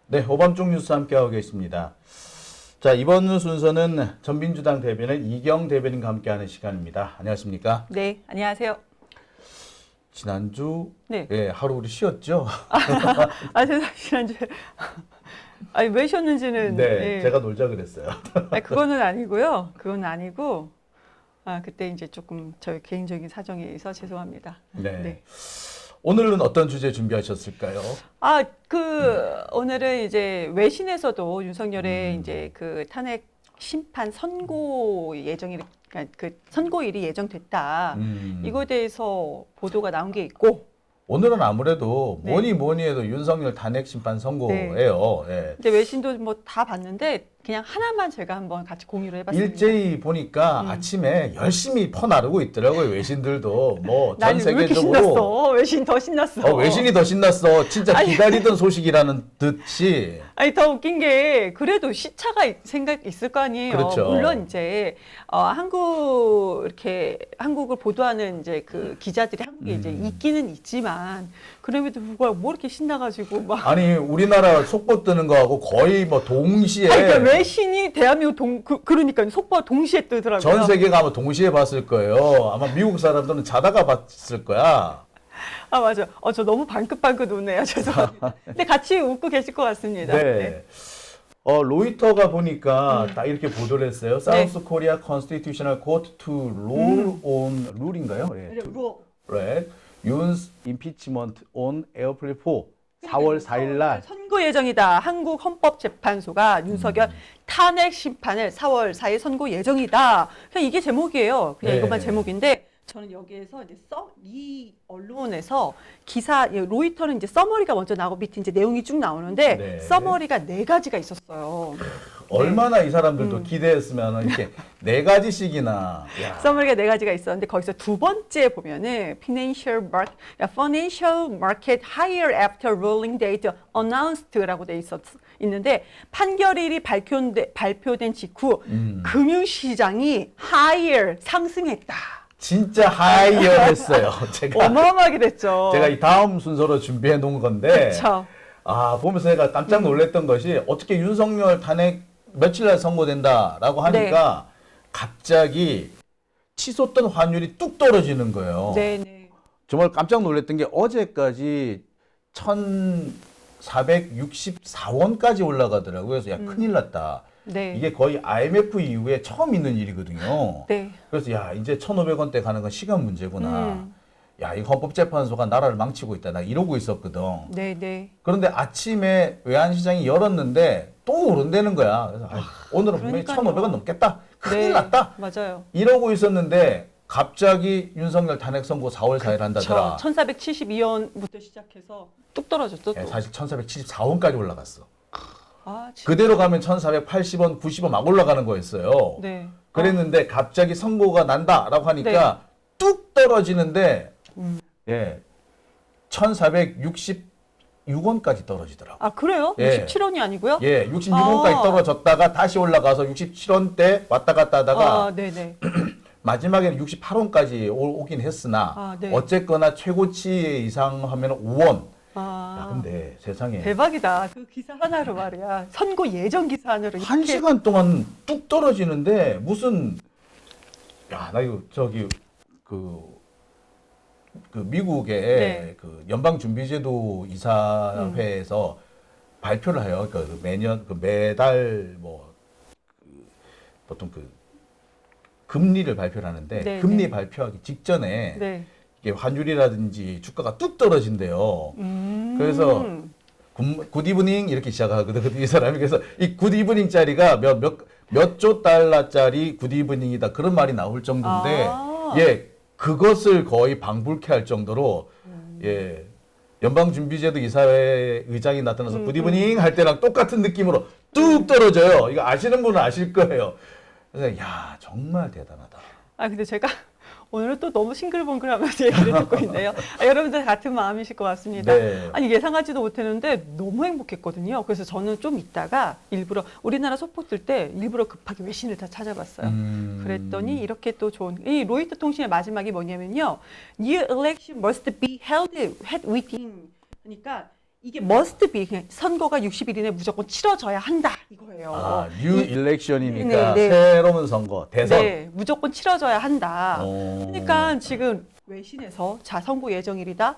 네, 오밤중 뉴스 함께하고 계십니다. 자, 이번 순서는 전민주당 대변인 이경 대변인과 함께하는 시간입니다. 안녕하십니까? 네, 안녕하세요. 지난주 네. 예, 하루 우리 쉬었죠? 제가 지난주에 아니 왜 쉬었는지는 네, 예. 제가 놀자 그랬어요. 아니, 그거는 아니고요. 그건 아니고 그때 이제 조금 저희 개인적인 사정에 있어 죄송합니다. 네. 네. 오늘은 어떤 주제 준비하셨을까요? 오늘은 이제 외신에서도 윤석열의 이제 그 탄핵 심판 선고 예정일, 그러니까 그 선고일이 예정됐다. 이거에 대해서 보도가 나온 게 있고. 오늘은 아무래도 네. 뭐니 해도 윤석열 탄핵 심판 선고예요. 예. 이제 외신도 뭐 다 봤는데 그냥 하나만 제가 한번 같이 공유를 해봤습니다. 일제히 보니까 아침에 열심히 퍼나르고 있더라고요. 외신들도 뭐 전 난 왜 이렇게 세계적으로 신났어? 외신 더 신났어. 외신이 더 신났어. 진짜 기다리던 소식이라는 듯이. 아니 더 웃긴 게 그래도 시차가 생각 있을 거 아니에요. 그렇죠. 물론 이제 한국을 보도하는 이제 그 기자들이 한국에 이제 있기는 있지만 그럼에도 불구하고 뭐 이렇게 신나가지고 막. 아니 우리나라 속보 뜨는 거하고 거의 뭐 동시에 그러니까 외신이 대한민국 그러니까 속보와 동시에 뜨더라고요. 전 세계가 아마 동시에 봤을 거예요. 아마 미국 사람들은 자다가 봤을 거야. 맞아. 저 너무 방긋방긋 웃네요. 죄송합니다. 근데 같이 웃고 계실 것 같습니다. 네. 로이터가 보니까 다 이렇게 보도를 했어요. South Korea Constitutional Court to rule on 룰인가요? 예. Right. Yoon's impeachment on April 4. 4월 4일 날 선고 예정이다. 한국 헌법재판소가 윤석열 탄핵 심판을 4월 4일 선고 예정이다. 그냥 이게 제목이에요. 그냥 네. 이것만 제목인데 저는 여기에서 이제 이 언론에서 기사 로이터는 이제 서머리가 먼저 나오고 밑에 이제 내용이 쭉 나오는데 네. 서머리가 4가지가 있었어요. 얼마나 이 사람들도 기대했으면 이렇게 4가지씩이나. 서머리가 4가지가 있었는데 거기서 두 번째 보면은 financial market higher after ruling date announced라고 돼 있는데 판결일이 발표된 직후 금융시장이 higher 상승했다. 진짜 하이어했어요. 제가 어마어마하게 됐죠. 제가 이 다음 순서로 준비해 놓은 건데. 그렇죠. 보면서 내가 깜짝 놀랐던 것이 어떻게 윤석열 탄핵 며칠 날 선고된다라고 하니까 갑자기 치솟던 환율이 뚝 떨어지는 거예요. 네. 정말 깜짝 놀랐던 게 어제까지 1,464원까지 올라가더라고요. 그래서 큰일 났다. 네. 이게 거의 IMF 이후에 처음 있는 일이거든요. 네. 그래서 이제 1,500원대 가는 건 시간 문제구나. 이 헌법재판소가 나라를 망치고 있다. 나 이러고 있었거든. 네. 그런데 아침에 외환시장이 열었는데 또 오른다는 거야. 그래서 오늘은 분명히 그러니까요. 1,500원 넘겠다. 큰일 났다. 맞아요. 이러고 있었는데 갑자기 윤석열 탄핵 선고 4월 4일 한다더라. 1472원부터 시작해서 뚝 떨어졌죠. 또. 사실 1,474원까지 올라갔어. 진짜. 그대로 가면 1,480원, 90원 막 올라가는 거였어요. 네. 그랬는데 갑자기 선고가 난다라고 하니까 뚝 떨어지는데 1,466원까지 떨어지더라고요. 그래요? 예. 67원이 아니고요? 66원까지 떨어졌다가 다시 올라가서 67원대 왔다 갔다 하다가 네네. 마지막에는 68원까지 오긴 했으나 네. 어쨌거나 최고치 이상 하면 5원. 근데 세상에 대박이다. 그 기사 하나로 말이야. 선고 예정 기사 하나로 이렇게. 1시간 동안 뚝 떨어지는데 무슨 나 이거 그 미국의 그 연방준비제도 이사회에서 발표를 해요. 그 매년 매달 보통 금리를 발표를 하는데 금리 발표하기 직전에 이게 환율이라든지 주가가 뚝 떨어진대요. 그래서 굿 이브닝 이렇게 시작하거든. 이 사람이. 그래서 이 굿 이브닝 짜리가 몇 조 달러짜리 굿 이브닝이다. 그런 말이 나올 정도인데 그것을 거의 방불케 할 정도로 연방준비제도 이사회 의장이 나타나서 굿 이브닝 할 때랑 똑같은 느낌으로 뚝 떨어져요. 이거 아시는 분은 아실 거예요. 그래서 정말 대단하다. 근데 제가 오늘은 또 너무 싱글벙글하면서 얘기를 듣고 있네요. 여러분들 같은 마음이실 것 같습니다. 네. 예상하지도 못했는데 너무 행복했거든요. 그래서 저는 좀 있다가 일부러 우리나라 속보 뜰 때 일부러 급하게 외신을 다 찾아봤어요. 그랬더니 이렇게 또 좋은 이 로이터 통신의 마지막이 뭐냐면요. New election must be held within. 그러니까 이게 must be, 그냥 선거가 60일 이내 무조건 치러져야 한다 이거예요. 아, 뉴 일렉션이니까 네, 네. 새로운 선거, 대선. 네, 무조건 치러져야 한다. 오. 그러니까 지금 외신에서 자 선거 예정일이다.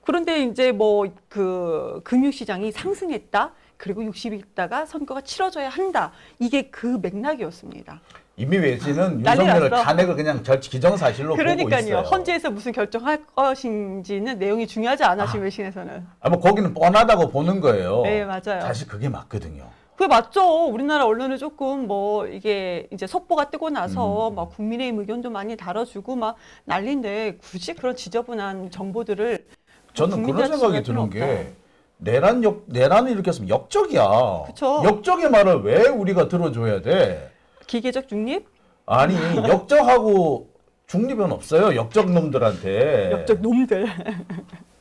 그런데 이제 뭐 그 금융시장이 상승했다. 그리고 60일 있다가 선거가 치러져야 한다. 이게 그 맥락이었습니다. 이미 외신은 난리 윤석열을 났어. 탄핵을 그냥 기정사실로 보고 그러니까요. 있어요. 헌재에서 무슨 결정할 것인지는 내용이 중요하지 않아 지금 외신에서는. 아, 뭐 거기는 뻔하다고 보는 거예요. 네, 맞아요. 사실 그게 맞거든요. 그게 맞죠. 우리나라 언론은 조금 뭐 이게 이제 속보가 뜨고 나서 막 국민의힘 의견도 많이 다뤄주고 막 난리인데 굳이 그런 지저분한 정보들을 저는 그런 국민들한테 생각이 전할 드는 필요는 게 내란을 일으켰으면 역적이야. 그쵸. 역적의 말을 왜 우리가 들어줘야 돼? 기계적 중립? 아니 역적하고 중립은 없어요. 역적 놈들한테. 역적 놈들.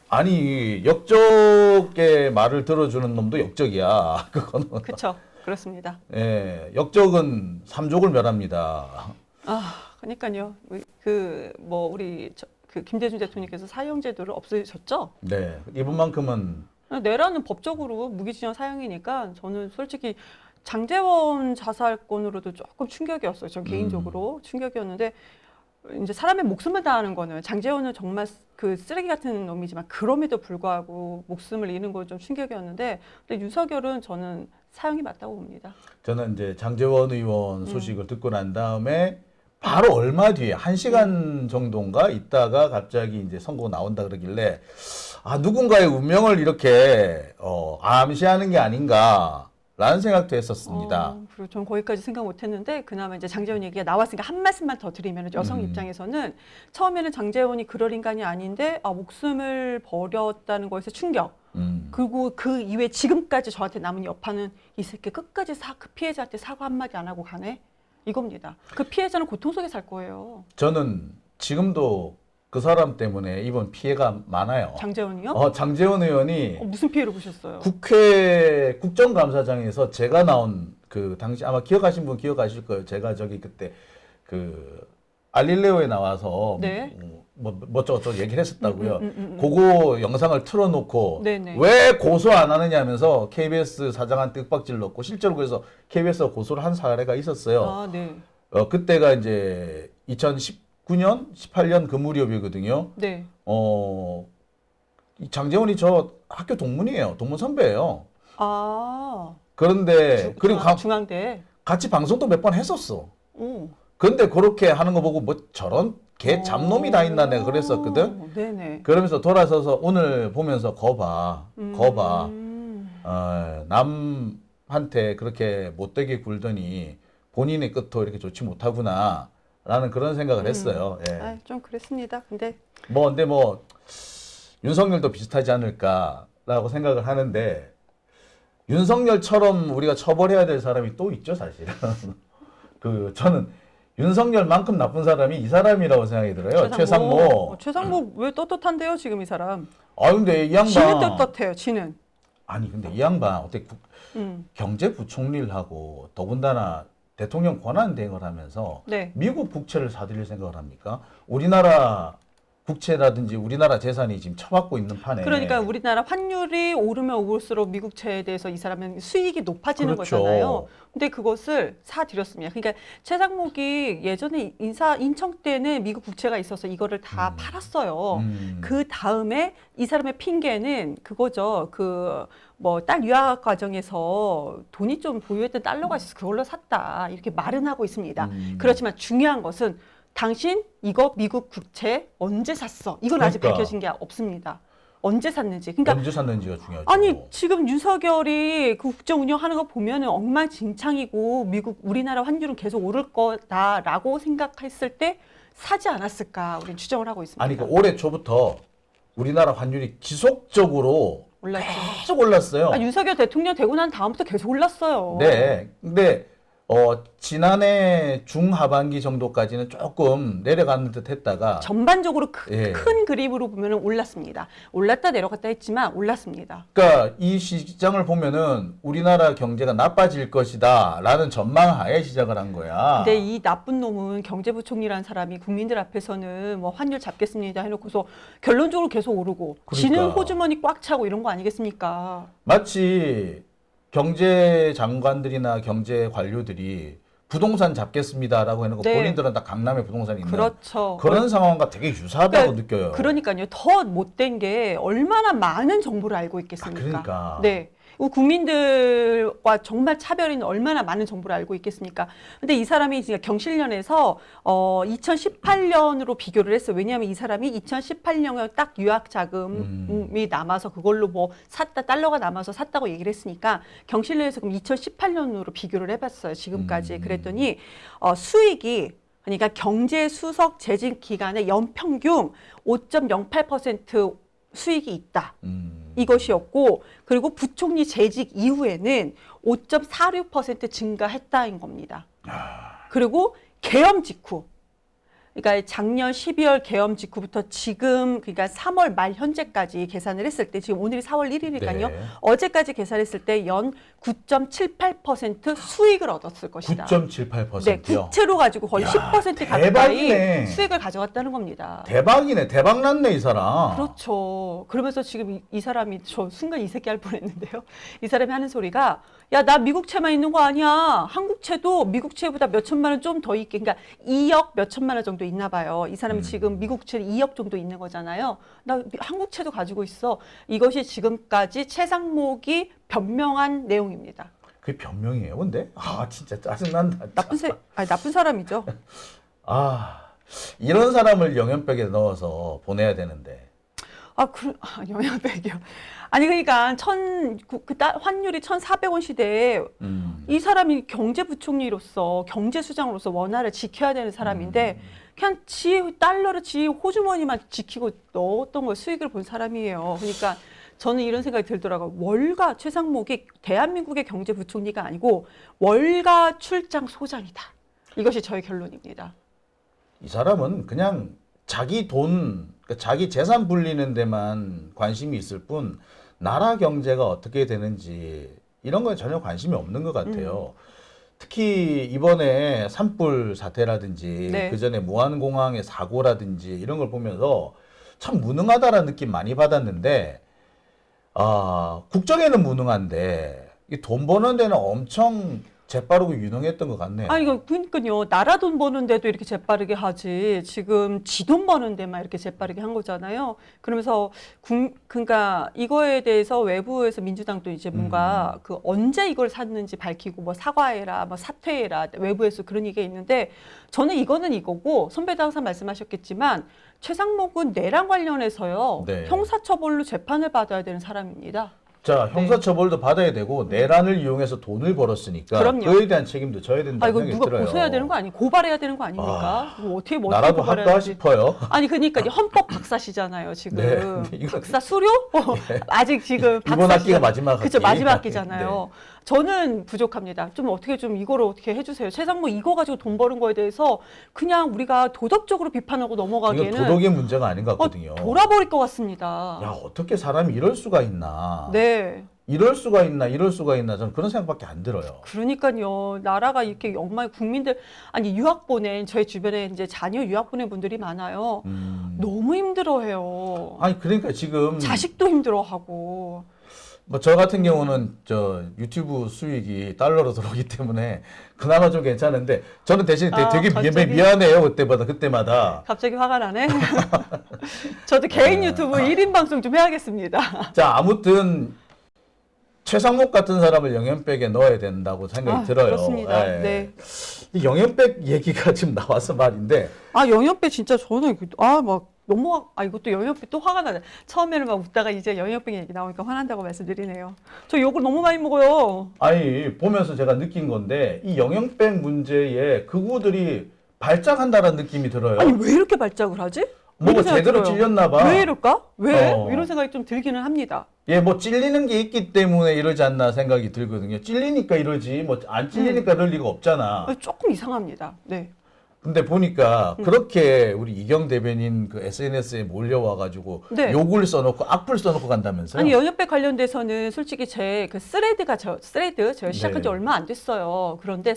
아니 역적의 말을 들어주는 놈도 역적이야. 그거는. 그렇죠. 그렇습니다. 예, 역적은 삼족을 멸합니다. 아, 그러니까요. 그 뭐 우리 그 김대중 대통령께서 사형제도를 없애셨죠? 네, 이분만큼은 내란은 법적으로 무기징역 사형이니까 저는 솔직히 장제원 자살건으로도 조금 충격이었어요. 전 개인적으로 충격이었는데 이제 사람의 목숨을 다하는 거는 장제원은 정말 그 쓰레기 같은 놈이지만 그럼에도 불구하고 목숨을 잃은 건 좀 충격이었는데 근데 윤석열은 저는 사형이 맞다고 봅니다. 저는 이제 장제원 의원 소식을 듣고 난 다음에 바로 얼마 뒤에 1시간 정도인가 있다가 갑자기 이제 선거가 나온다 그러길래 아 누군가의 운명을 이렇게 암시하는 게 아닌가라는 생각도 했었습니다. 그리고 전 거기까지 생각 못했는데 그나마 이제 장제원 얘기가 나왔으니까 한 말씀만 더 드리면 여성 입장에서는 처음에는 장제원이 그럴 인간이 아닌데 목숨을 버렸다는 거에서 충격. 그리고 그 이후에 지금까지 저한테 남은 여파는 이 새끼 끝까지 그 피해자한테 사과 한마디 안 하고 가네? 이겁니다. 그 피해자는 고통 속에 살 거예요. 저는 지금도 그 사람 때문에 이번 피해가 많아요. 장제원이요? 장제원 의원이 무슨 피해를 보셨어요? 국회 국정감사장에서 제가 나온 그 당시 아마 기억하신 분 기억하실 거예요. 제가 저기 그때 그 알릴레오에 나와서 네. 뭐 저쩌고 얘기를 했었다고요. 그거 영상을 틀어놓고 네네. 왜 고소 안 하느냐 하면서 KBS 사장한테 윽박질 넣고 실제로 그래서 KBS가 고소를 한 사례가 있었어요. 아, 네. 그때가 이제 2019년, 18년 그 무렵이거든요. 네. 이 장제원이 저 학교 동문이에요. 동문 선배예요. 아. 그런데 그리고 중앙대. 같이 방송도 몇 번 했었어. 오. 근데 그렇게 하는 거 보고 뭐 저런 개 잡놈이 다 있나 내가 그랬었거든. 네네. 그러면서 돌아서서 오늘 보면서 거봐. 남한테 그렇게 못되게 굴더니 본인의 끝도 이렇게 좋지 못하구나. 라는 그런 생각을 했어요. 예. 좀 그랬습니다. 근데 근데 윤석열도 비슷하지 않을까라고 생각을 하는데 윤석열처럼 우리가 처벌해야 될 사람이 또 있죠, 사실은. 저는 윤석열만큼 나쁜 사람이 이 사람이라고 생각이 들어요. 최상목. 최상목 왜 떳떳한데요, 지금 이 사람? 근데 이 양반. 지는 떳떳해요, 지는. 아니, 근데 이 양반 어떻게 경제부총리를 하고 더군다나 대통령 권한 대행을 하면서 네. 미국 국채를 사들일 생각을 합니까? 우리나라 국채라든지 우리나라 재산이 지금 처박고 있는 판에. 그러니까 우리나라 환율이 오르면 오를수록 미국채에 대해서 이 사람은 수익이 높아지는 그렇죠. 거잖아요. 근데 그것을 사들였습니다. 그러니까 최상목이 예전에 인청 때는 미국 국채가 있어서 이거를 다 팔았어요. 그 다음에 이 사람의 핑계는 그거죠. 딸 유학 과정에서 돈이 좀 보유했던 달러가 있어서 그걸로 샀다. 이렇게 말은 하고 있습니다. 그렇지만 중요한 것은 당신 이거 미국 국채 언제 샀어? 이건 아직 밝혀진 게 없습니다. 언제 샀는지. 그러니까 언제 샀는지가 중요하죠. 아니 지금 윤석열이 그 국정 운영하는 거 보면은 엉망진창이고 우리나라 환율은 계속 오를 거다라고 생각했을 때 사지 않았을까 우리는 추정을 하고 있습니다. 아니 올해 초부터 우리나라 환율이 지속적으로 올랐죠. 계속 올랐어요. 윤석열 대통령 되고 난 다음부터 계속 올랐어요. 네. 근데 지난해 중하반기 정도까지는 조금 내려가는 듯 했다가 전반적으로 예. 큰 그림으로 보면 올랐습니다. 올랐다 내려갔다 했지만 올랐습니다. 그러니까 이 시장을 보면은 우리나라 경제가 나빠질 것이다 라는 전망하에 시작을 한 거야. 근데 이 나쁜 놈은 경제부총리라는 사람이 국민들 앞에서는 뭐 환율 잡겠습니다 해놓고서 결론적으로 계속 오르고 지는 그러니까. 호주머니 꽉 차고 이런 거 아니겠습니까? 마치 경제장관들이나 경제 관료들이 부동산 잡겠습니다라고 해놓고 네. 본인들은 다 강남에 부동산이 있는 그렇죠. 그런 상황과 되게 유사하다고 그러니까, 느껴요. 그러니까요. 더 못된 게 얼마나 많은 정보를 알고 있겠습니까? 그러니까. 네. 국민들과 정말 차별인 얼마나 많은 정보를 알고 있겠습니까? 근데 이 사람이 지금 경실련에서 2018년으로 비교를 했어요. 왜냐하면 이 사람이 2018년에 딱 유학 자금이 남아서 그걸로 뭐 샀다, 달러가 남아서 샀다고 얘기를 했으니까 경실련에서 그럼 2018년으로 비교를 해봤어요. 지금까지. 그랬더니 수익이 그러니까 경제 수석 재직 기간에 연평균 5.08% 수익이 있다. 이것이었고 그리고 부총리 재직 이후에는 5.46% 증가했다인 겁니다. 그리고 계엄 직후 그러니까 작년 12월 계엄 직후부터 지금 그러니까 3월 말 현재까지 계산을 했을 때 지금 오늘이 4월 1일이니까요. 네. 어제까지 계산했을 때 연 9.78% 수익을 얻었을 것이다. 9.78%요? 네, 국채로 가지고 거의 야, 10% 대박이네. 가까이 수익을 가져갔다는 겁니다. 대박이네. 대박 났네 이 사람. 그렇죠. 그러면서 지금 이 사람이 저 순간 이 새끼 할 뻔했는데요. 이 사람이 하는 소리가 야, 나 미국채만 있는 거 아니야. 한국채도 미국채보다 몇 천만 원 좀 더 있게. 그러니까 2억 몇 천만 원 정도 있나 봐요. 이 사람이 지금 미국채 2억 정도 있는 거잖아요. 나 한국채도 가지고 있어. 이것이 지금까지 최상목이 변명한 내용입니다. 그게 변명이에요, 근데? 아, 진짜 짜증난다. 나쁜 사람이죠. 아, 이런 사람을 영연백에 넣어서 보내야 되는데. 영양백이요. 아니 그러니까 환율이 1,400원 시대에 이 사람이 경제부총리로서 경제수장으로서 원화를 지켜야 되는 사람인데 그냥 달러를 호주머니만 지키고 넣었던 걸 수익을 본 사람이에요. 그러니까 저는 이런 생각이 들더라고요. 월가 최상목이 대한민국의 경제부총리가 아니고 월가 출장 소장이다. 이것이 저의 결론입니다. 이 사람은 그냥 자기 돈, 그러니까 자기 재산 불리는 데만 관심이 있을 뿐 나라 경제가 어떻게 되는지 이런 거에 전혀 관심이 없는 것 같아요. 특히 이번에 산불 사태라든지 네. 그전에 무안공항의 사고라든지 이런 걸 보면서 참 무능하다라는 느낌 많이 받았는데 국정에는 무능한데 이 돈 버는 데는 엄청 재빠르고 유능했던 것 같네요. 아니, 그러니까요. 나라 돈 버는데도 이렇게 재빠르게 하지. 지금 지 돈 버는 데만 이렇게 재빠르게 한 거잖아요. 그러면서 그러니까 이거에 대해서 외부에서 민주당도 이제 뭔가 그 언제 이걸 샀는지 밝히고 뭐 사과해라, 뭐 사퇴해라. 외부에서 그런 얘기가 있는데 저는 이거는 이거고 선배도 항상 말씀하셨겠지만 최상목은 내란 관련해서요. 네. 형사처벌로 재판을 받아야 되는 사람입니다. 자, 형사처벌도 받아야 되고 내란을 이용해서 돈을 벌었으니까 그럼요. 그에 대한 책임도 져야 된다는 이거 생각이 누가 들어요. 고소해야 되는 거 아니? 고발해야 되는 거 아닙니까? 뭐 어떻게 나라도 고발해야 할까 되지? 싶어요. 아니 그러니까 헌법 박사시잖아요 지금. 네, 근데 이거- 박사 수료? 아직 지금 이번 학기가 마지막 학기. 그렇죠, 마지막 학기잖아요. 저는 부족합니다. 좀 어떻게 좀 이거를 어떻게 해주세요. 최상무 이거 가지고 돈 버는 거에 대해서 그냥 우리가 도덕적으로 비판하고 이건 넘어가기에는 도덕의 문제가 아닌 것 같거든요. 돌아버릴 것 같습니다. 야, 어떻게 사람이 이럴 수가 있나. 네. 이럴 수가 있나 저는 그런 생각밖에 안 들어요. 그러니까요. 나라가 이렇게 정말 국민들 아니 유학 보낸 저희 주변에 이제 자녀 유학 보낸 분들이 많아요. 너무 힘들어해요. 아니 그러니까 지금 자식도 힘들어하고. 뭐 저 같은 경우는 저 유튜브 수익이 달러로 들어오기 때문에 그나마 좀 괜찮은데 저는 대신 되게 미안해요 그때마다. 갑자기 화가 나네. 저도 개인 유튜브 1인 방송 좀 해야겠습니다. 자, 아무튼 최상목 같은 사람을 영연백에 넣어야 된다고 생각이 들어요. 그렇습니다. 예. 네. 이 영연백 얘기가 지금 나와서 말인데. 영연백 진짜 저는 막 너무 이것도 영연백 또 화가 나네. 처음에는 막 웃다가 이제 영연백 얘기 나오니까 화난다고 말씀드리네요. 저 욕을 너무 많이 먹어요. 아니 보면서 제가 느낀 건데 이 영연백 문제에 극우들이 발작한다는 느낌이 들어요. 아니 왜 이렇게 발작을 하지? 뭐 제대로 찔렸나 봐. 왜 이럴까? 왜? 이런 생각이 좀 들기는 합니다. 예, 뭐 찔리는 게 있기 때문에 이러지 않나 생각이 들거든요. 찔리니까 이러지 뭐 안 찔리니까 이럴 리가 없잖아. 조금 이상합니다. 네. 근데 보니까 그렇게 우리 이경 대변인 그 SNS에 몰려와가지고 네. 욕을 써놓고 악플 써놓고 간다면서요? 아니 영역백 관련돼서는 솔직히 제 그 스레드가 스레드 제가 시작한 지 네. 얼마 안 됐어요. 그런데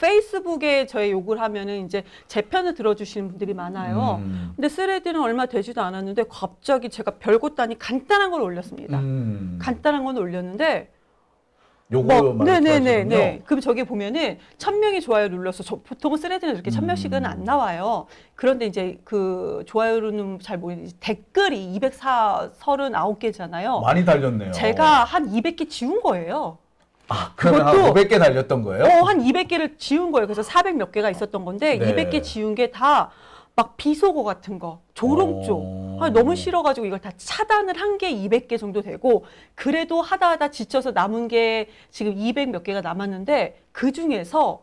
페이스북에 저의 욕을 하면은 이제 제 편을 들어주시는 분들이 많아요. 근데 스레드는 얼마 되지도 않았는데 갑자기 제가 별것도 아닌 간단한 걸 올렸습니다. 간단한 건 올렸는데. 요거 네네네. 그럼 저기 보면은 1000명이 좋아요 눌러서 보통은 스레드는 이렇게 1000명씩은 안 나와요. 그런데 이제 그 좋아요로는 잘 모르는데 댓글이 239개잖아요. 많이 달렸네요. 제가 한 200개 지운 거예요. 아, 그러면 한 500개 달렸던 거예요? 한 200개를 지운 거예요. 그래서 400 몇 개가 있었던 건데 네. 200개 지운 게 다 막 비속어 같은 거, 조롱조. 너무 싫어가지고 이걸 다 차단을 한 게 200개 정도 되고 그래도 하다 지쳐서 남은 게 지금 200 몇 개가 남았는데 그 중에서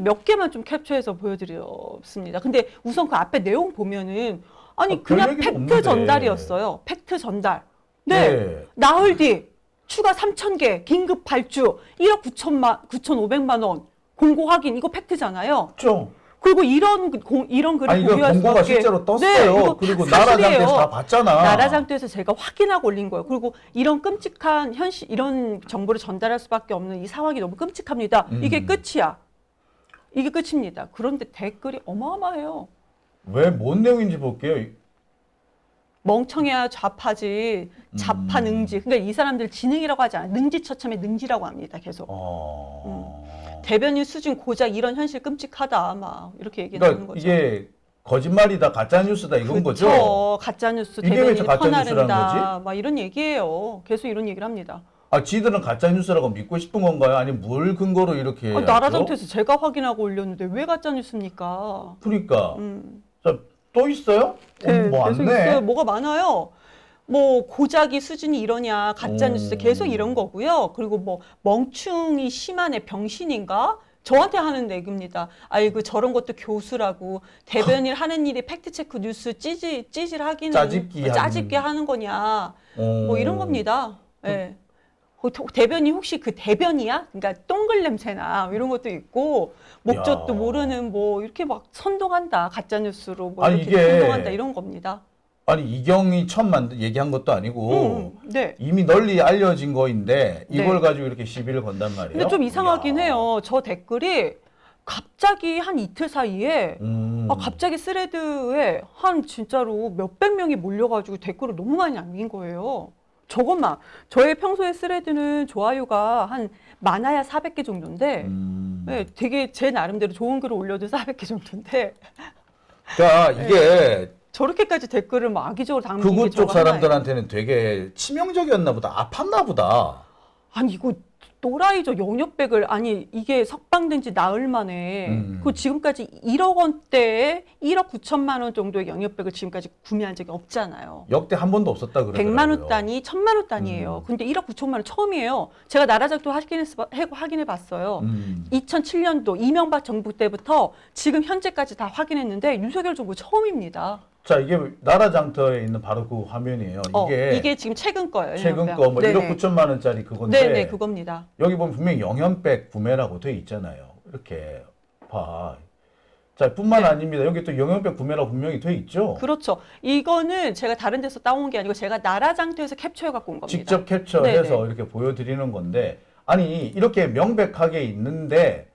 몇 개만 좀 캡처해서 보여드렸습니다. 근데 우선 그 앞에 내용 보면은 아니 그냥 팩트 없는데. 전달이었어요. 팩트 전달. 네. 나흘 뒤 추가 3,000개 긴급 발주 1억 9,500만 원 공고 확인 이거 팩트잖아요. 그렇죠. 그리고 이런 글을 공유할 수 공고가 없게. 실제로 떴어요. 네, 그리고 사실이에요. 나라장에서 다 봤잖아. 나라장터에서 제가 확인하고 올린 거예요. 그리고 이런 끔찍한 이런 정보를 전달할 수밖에 없는 이 상황이 너무 끔찍합니다. 이게 끝이야. 이게 끝입니다. 그런데 댓글이 어마어마해요. 왜 뭔 내용인지 볼게요. 멍청해야 좌파지. 좌파 능지. 그러니까 이 사람들 지능이라고 하지 않아요. 능지처참에 능지라고 합니다. 계속. 대변인 수준 고작 이런 현실 끔찍하다. 막 이렇게 얘기하는 거죠. 이게 거짓말이다, 가짜 뉴스다 이건 거죠. 그렇죠. 가짜 뉴스 이게 왜 대변인이 가짜 뉴스라는 퍼나른다. 막 이런 얘기예요. 계속 이런 얘기를 합니다. 아, 지들은 가짜 뉴스라고 믿고 싶은 건가요? 아니면 뭘 근거로 이렇게? 나라장터에서 제가 확인하고 올렸는데 왜 가짜 뉴스입니까? 그러니까. 자, 또 있어요? 네, 뭐 계속 많네. 있어요. 뭐가 많아요. 뭐 고작이 수준이 이러냐 가짜 뉴스 계속 이런 거고요. 그리고 뭐 멍충이 심하네 병신인가? 저한테 하는 얘기입니다. 아이고 저런 것도 교수라고 대변인 하는 일이 팩트체크 뉴스 찌질하기는 짜집기 하는 거냐. 뭐 이런 겁니다. 네. 대변인 혹시 그 대변이야? 그러니까 동글 냄새나 이런 것도 있고 목젖도 모르는 뭐 이렇게 막 선동한다 가짜 뉴스로 뭐 아니, 이렇게 선동한다 이런 겁니다. 아니 이경이 처음 얘기한 것도 아니고 네. 이미 널리 알려진 거인데 이걸 네. 가지고 이렇게 시비를 건단 말이에요. 근데 좀 이상하긴 해요. 저 댓글이 갑자기 한 이틀 사이에 갑자기 스레드에 한 진짜로 몇백 명이 몰려가지고 댓글을 너무 많이 남긴 거예요. 저것만 저의 평소에 스레드는 좋아요가 한 많아야 400개 정도인데 네, 되게 제 나름대로 좋은 글을 올려도 400개 정도인데 그러니까 이게 저렇게까지 댓글을 막 악의적으로 담는 게 그곳 쪽 저거 하나예요. 사람들한테는 되게 치명적이었나 보다. 아팠나 보다. 아니 이거 또라이죠. 영역백을 아니 이게 석방된 지 나흘 만에 그 지금까지 1억 원대에 1억 9천만 원 정도의 영역백을 지금까지 구매한 적이 없잖아요. 역대 한 번도 없었다 그러더라고요. 100만 원 단위, 1000만 원 단위예요. 근데 1억 9천만 원 처음이에요. 제가 나라장도 확인해 봤어요. 2007년도 이명박 정부 때부터 지금 현재까지 다 확인했는데 윤석열 정부 처음입니다. 자, 이게 나라장터에 있는 바로 그 화면이에요. 이게 지금 최근 거예요. 최근 거 뭐 1억 9천만 원짜리 그건데. 네네, 그겁니다. 여기 보면 분명히 영연백 구매라고 돼 있잖아요. 이렇게 봐. 자, 뿐만 아닙니다. 여기 또 영연백 구매라고 분명히 돼 있죠. 그렇죠. 이거는 제가 다른 데서 따온 게 아니고 제가 나라장터에서 캡처해 갖고 온 겁니다. 직접 캡처해서 네네. 이렇게 보여드리는 건데, 아니 이렇게 명백하게 있는데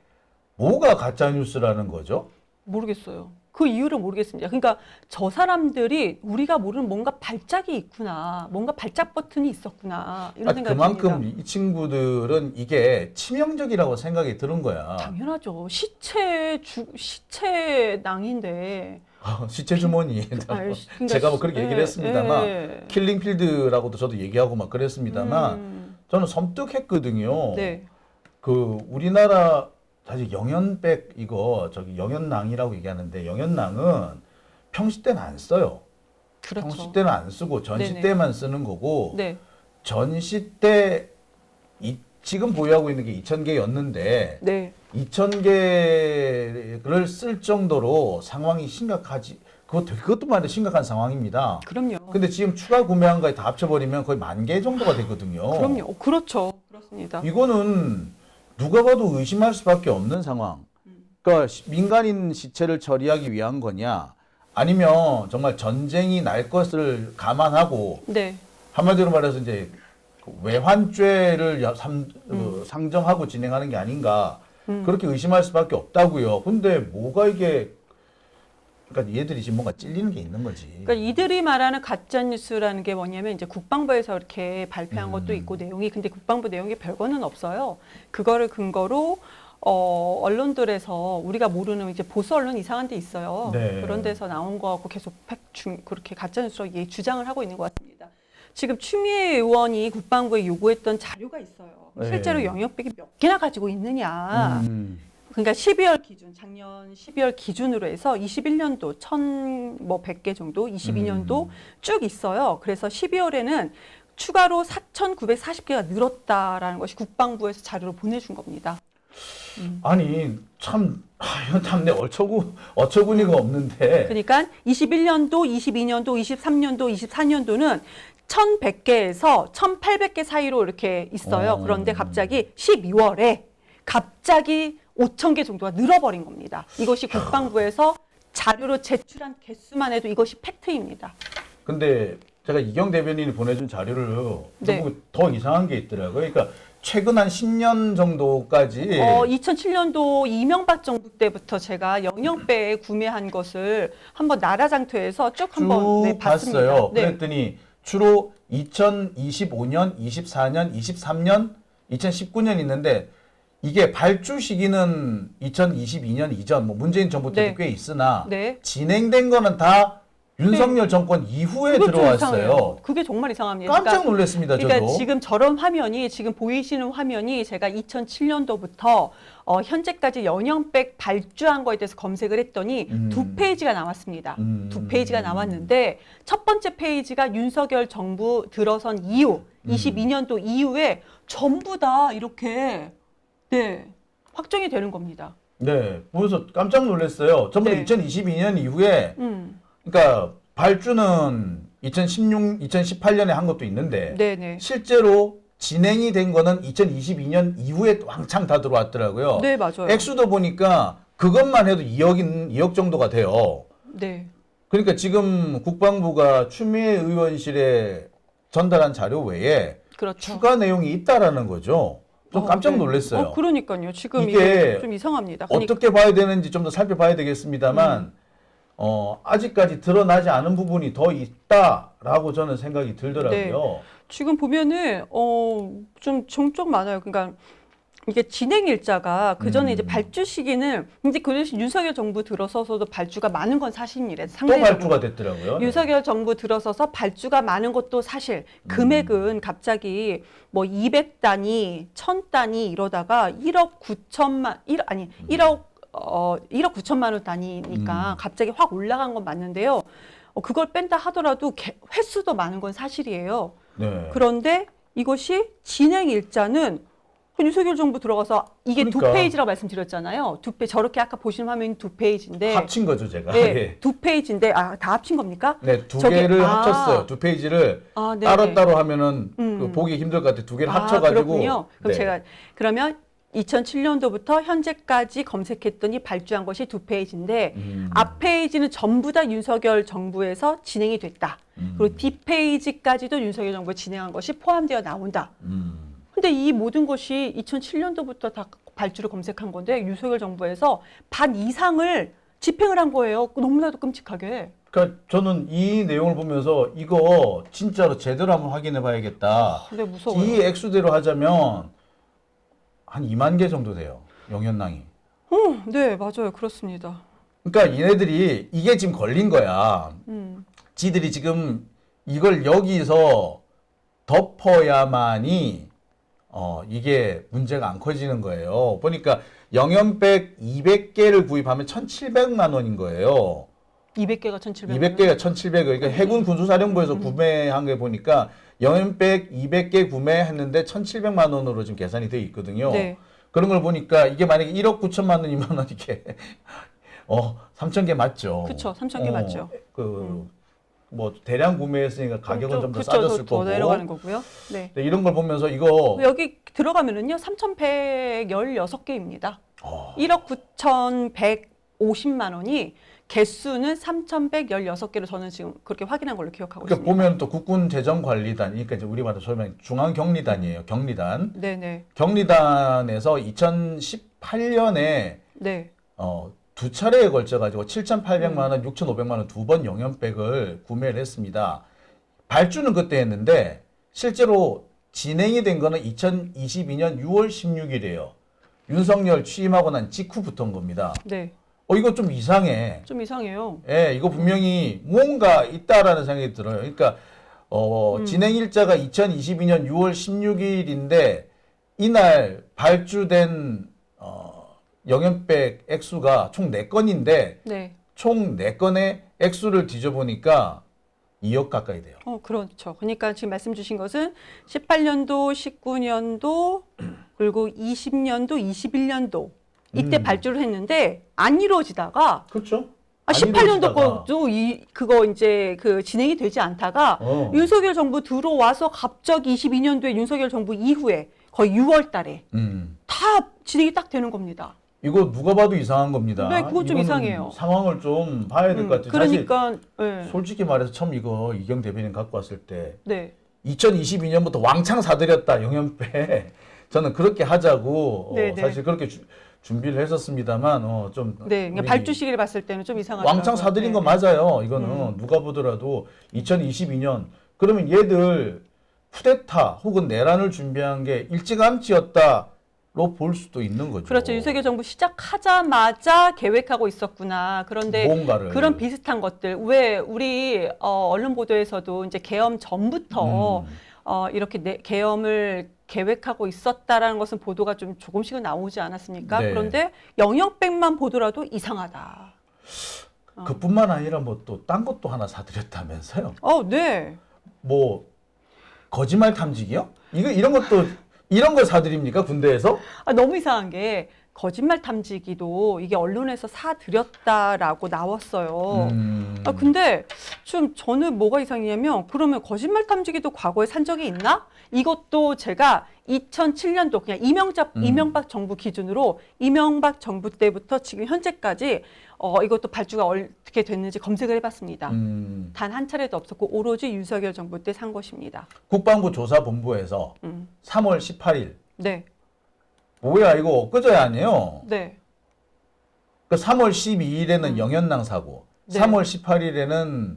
뭐가 가짜 뉴스라는 거죠? 모르겠어요. 그 이유를 모르겠습니다. 그러니까 저 사람들이 우리가 모르는 뭔가 발작이 있구나. 뭔가 발작 버튼이 있었구나. 이런 생각이 그만큼 듭니다. 이 친구들은 이게 치명적이라고 생각이 드는 거야. 당연하죠. 시체낭인데. 시체 주머니. 그러니까 제가 뭐 그렇게 얘기를 했습니다만 킬링필드라고도 저도 얘기하고 막 그랬습니다만 저는 섬뜩했거든요. 네. 그 우리나라 사실 영연백 이거 저기 영연낭이라고 얘기하는데 영연낭은 평시 때는 안 써요. 그렇죠. 평시 때는 안 쓰고 전시 네네. 때만 쓰는 거고 네. 전시 때 지금 보유하고 있는 게 2,000개였는데 네. 2,000개를 쓸 정도로 상황이 심각하지 그것도 말이 심각한 상황입니다. 그럼요. 근데 지금 추가 구매한 거에 다 합쳐버리면 거의 10,000개 정도가 되거든요. 그럼요. 그렇죠. 그렇습니다. 이거는 누가 봐도 의심할 수밖에 없는 상황. 그러니까 민간인 시체를 처리하기 위한 거냐, 아니면 정말 전쟁이 날 것을 감안하고 네. 한마디로 말해서 이제 외환죄를 상정하고 진행하는 게 아닌가, 그렇게 의심할 수밖에 없다고요. 근데 뭐가 이게, 그러니까 얘들이 지금 뭔가 찔리는 게 있는 거지. 그러니까 이들이 말하는 가짜 뉴스라는 게 뭐냐면 이제 국방부에서 이렇게 발표한 것도 있고 내용이, 근데 국방부 내용이 별거는 없어요. 그거를 근거로 언론들에서 우리가 모르는 이제 보수 언론 이상한 데 있어요. 네. 그런 데서 나온 거하고 계속 그렇게 가짜 뉴스로 주장을 하고 있는 것 같습니다. 지금 추미애 의원이 국방부에 요구했던 자료가 있어요. 네. 실제로 영역백이 몇 개나 가지고 있느냐. 그러니까 12월 기준, 작년 12월 기준으로 해서 21년도 1,100개 정도, 22년도 쭉 있어요. 그래서 12월에는 추가로 4,940개가 늘었다라는 것이 국방부에서 자료로 보내준 겁니다. 아니 이건 참 내 어처구니가 없는데. 그러니까 21년도, 22년도, 23년도, 24년도는 1,100개에서 1,800개 사이로 이렇게 있어요. 그런데 갑자기 12월에 갑자기 5,000개 정도가 늘어버린 겁니다. 이것이 국방부에서 자료로 제출한 개수만 해도 이것이 팩트입니다. 근데 제가 이경 대변인이 보내준 자료를 네. 보고 더 이상한 게 있더라고요. 그러니까 최근 한 10년 정도까지 2007년도 이명박 정부 때부터 제가 영역배에 구매한 것을 한번 나라장터에서 쭉 한번 봤습니다. 봤어요. 네. 그랬더니 주로 2025년, 24년, 23년, 2019년 있는데, 이게 발주 시기는 2022년 이전, 뭐 문재인 정부 때도 네. 꽤 있으나 네. 진행된 거는 다 윤석열 정권 이후에 들어왔어요. 이상해요. 그게 정말 이상합니다. 깜짝 놀랐습니다. 그러니까 저도. 지금 저런 화면이, 지금 보이시는 화면이 제가 2007년도부터 현재까지 영역백 발주한 거에 대해서 검색을 했더니 2페이지가 나왔습니다. 2페이지가 나왔는데 첫 번째 페이지가 윤석열 정부 들어선 이후, 22년도 이후에 전부 다 이렇게 확정이 되는 겁니다. 네, 보면서 깜짝 놀랐어요. 전부 다 네. 2022년 이후에, 그러니까 발주는 2018년에 한 것도 있는데, 네네. 실제로 진행이 된 거는 2022년 이후에 왕창 다 들어왔더라고요. 네, 맞아요. 액수도 보니까 그것만 해도 2억 정도가 돼요. 네. 그러니까 지금 국방부가 추미애 의원실에 전달한 자료 외에 그렇죠. 추가 내용이 있다라는 거죠. 좀 깜짝 놀랐어요. 그러니까요. 지금 이게 이게 좀 이상합니다. 그러니까 어떻게 봐야 되는지 좀 더 살펴봐야 되겠습니다만, 아직까지 드러나지 않은 부분이 더 있다라고 저는 생각이 들더라고요. 지금 보면은 좀 종종 많아요. 그러니까 이게 진행 일자가 그 전에 이제 발주 시기는, 근데 그 대신 윤석열 정부 들어서서도 발주가 많은 건 사실이래. 또 상대적으로. 발주가 됐더라고요. 윤석열 정부 들어서서 발주가 많은 것도 사실. 금액은 갑자기 뭐 200단위, 1000단위 이러다가 1억 9천만 원 단위니까 갑자기 확 올라간 건 맞는데요. 그걸 뺀다 하더라도 횟수도 많은 건 사실이에요. 네. 그런데 이것이 진행 일자는 윤석열 정부 들어가서 이게 그러니까. 2페이지라고 말씀드렸잖아요. 저렇게 아까 보시는 화면이 2페이지인데. 합친 거죠, 제가. 네, 예. 2페이지인데, 다 합친 겁니까? 네, 두 개를 합쳤어요. 2페이지를 네네. 따로따로 하면은 그 보기 힘들 것 같아요. 두 개를 합쳐가지고. 그렇군요. 그럼 네. 제가, 그러면 2007년도부터 현재까지 검색했더니 발주한 것이 2페이지인데, 앞 페이지는 전부 다 윤석열 정부에서 진행이 됐다. 그리고 뒷페이지까지도 윤석열 정부가 진행한 것이 포함되어 나온다. 근데 이 모든 것이 2007년도부터 다 발주를 검색한 건데 윤석열 정부에서 반 이상을 집행을 한 거예요. 너무나도 끔찍하게. 그러니까 저는 이 내용을 보면서 이거 진짜로 제대로 한번 확인해 봐야겠다. 근데 무서워요. 이 액수대로 하자면 한 2만 개 정도 돼요. 영현낭이. 네, 맞아요. 그렇습니다. 그러니까 얘네들이 이게 지금 걸린 거야. 지들이 지금 이걸 여기서 덮어야만이 이게 문제가 안 커지는 거예요. 보니까 영연백 200개를 구입하면 1,700만 원인 거예요. 200개가 1,700만 원. 200개가 1,700원. 그러니까 해군 군수사령부에서 구매한 게 보니까 영연백 200개 구매했는데 1,700만 원으로 지금 계산이 돼 있거든요. 네. 그런 걸 보니까 이게 만약에 1억 9천만 원이면 이게 3,000개 맞죠. 그렇죠. 3,000개 맞죠. 뭐 대량 구매했으니까 가격은 좀 더 싸졌을 더 거고. 내려가는 거고요. 네. 이런 걸 보면서 이거 여기 들어가면은요 3,116개입니다. 1억 9,150만 원이 개수는 3,116개로 저는 지금 그렇게 확인한 걸로 기억하고 그러니까 있습니다. 보면 또 국군재정관리단, 그러니까 이제 우리 말로 소위 중앙경리단이에요. 경리단. 네네. 경리단에서 2018년에 네. 두 차례에 걸쳐 가지고 7,800만 원, 6,500만 원 두 번 영연백을 구매를 했습니다. 발주는 그때 했는데 실제로 진행이 된 거는 2022년 6월 16일이에요. 윤석열 취임하고 난 직후부터인 겁니다. 네. 이거 좀 이상해. 좀 이상해요. 예, 이거 분명히 뭔가 있다라는 생각이 들어요. 그러니까 진행 일자가 2022년 6월 16일인데 이날 발주된 영연백 액수가 총 4건인데 네. 총 4건의 액수를 뒤져보니까 2억 가까이 돼요. 그렇죠. 그러니까 지금 말씀 주신 것은 18년도, 19년도, 그리고 20년도, 21년도 이때 발주를 했는데 안 이루어지다가 그렇죠. 18년도 것도 그거 이제 그 진행이 되지 않다가 윤석열 정부 들어와서 갑자기 22년도에 윤석열 정부 이후에 거의 6월 달에 다 진행이 딱 되는 겁니다. 이거 누가 봐도 이상한 겁니다. 네, 그건 좀 이상해요. 상황을 좀 봐야 될 것 같아요. 그러니까 사실 솔직히 말해서 처음 이거 이경 대변인 갖고 왔을 때 네. 2022년부터 왕창 사들였다 영연백. 저는 그렇게 하자고 사실 그렇게 준비를 했었습니다만 좀 네, 그러니까 발주 시기를 봤을 때는 좀 이상하더라고요. 왕창 사들인 거 맞아요. 이거는 누가 보더라도 2022년 그러면 얘들 쿠데타 혹은 내란을 준비한 게 일찌감치였다로 볼 수도 있는 거죠. 그렇죠. 윤석열 정부 시작하자마자 계획하고 있었구나. 그런데 뭔가를. 그런 비슷한 것들 왜 우리 언론 보도에서도 이제 계엄 전부터 이렇게 계엄을 계획하고 있었다라는 것은 보도가 좀 조금씩은 나오지 않았습니까? 네. 그런데 영역백만 보더라도 이상하다. 그뿐만 아니라 뭐 또 딴 것도 하나 사들였다면서요? 네. 뭐 거짓말 탐지기요? 이런 걸 사드립니까 군대에서? 너무 이상한 게 거짓말 탐지기도 이게 언론에서 사들였다라고 나왔어요. 근데 좀 저는 뭐가 이상이냐면 그러면 거짓말 탐지기도 과거에 산 적이 있나? 이것도 제가 2007년도 그냥 이명박 정부 기준으로 이명박 정부 때부터 지금 현재까지 이것도 발주가 어떻게 됐는지 검색을 해봤습니다. 단 한 차례도 없었고 오로지 윤석열 정부 때 산 것입니다. 국방부 조사본부에서 3월 18일. 네. 뭐야 이거 엊그저야 아니에요? 네. 그 3월 12일에는 영연낭 사고, 네. 3월 18일에는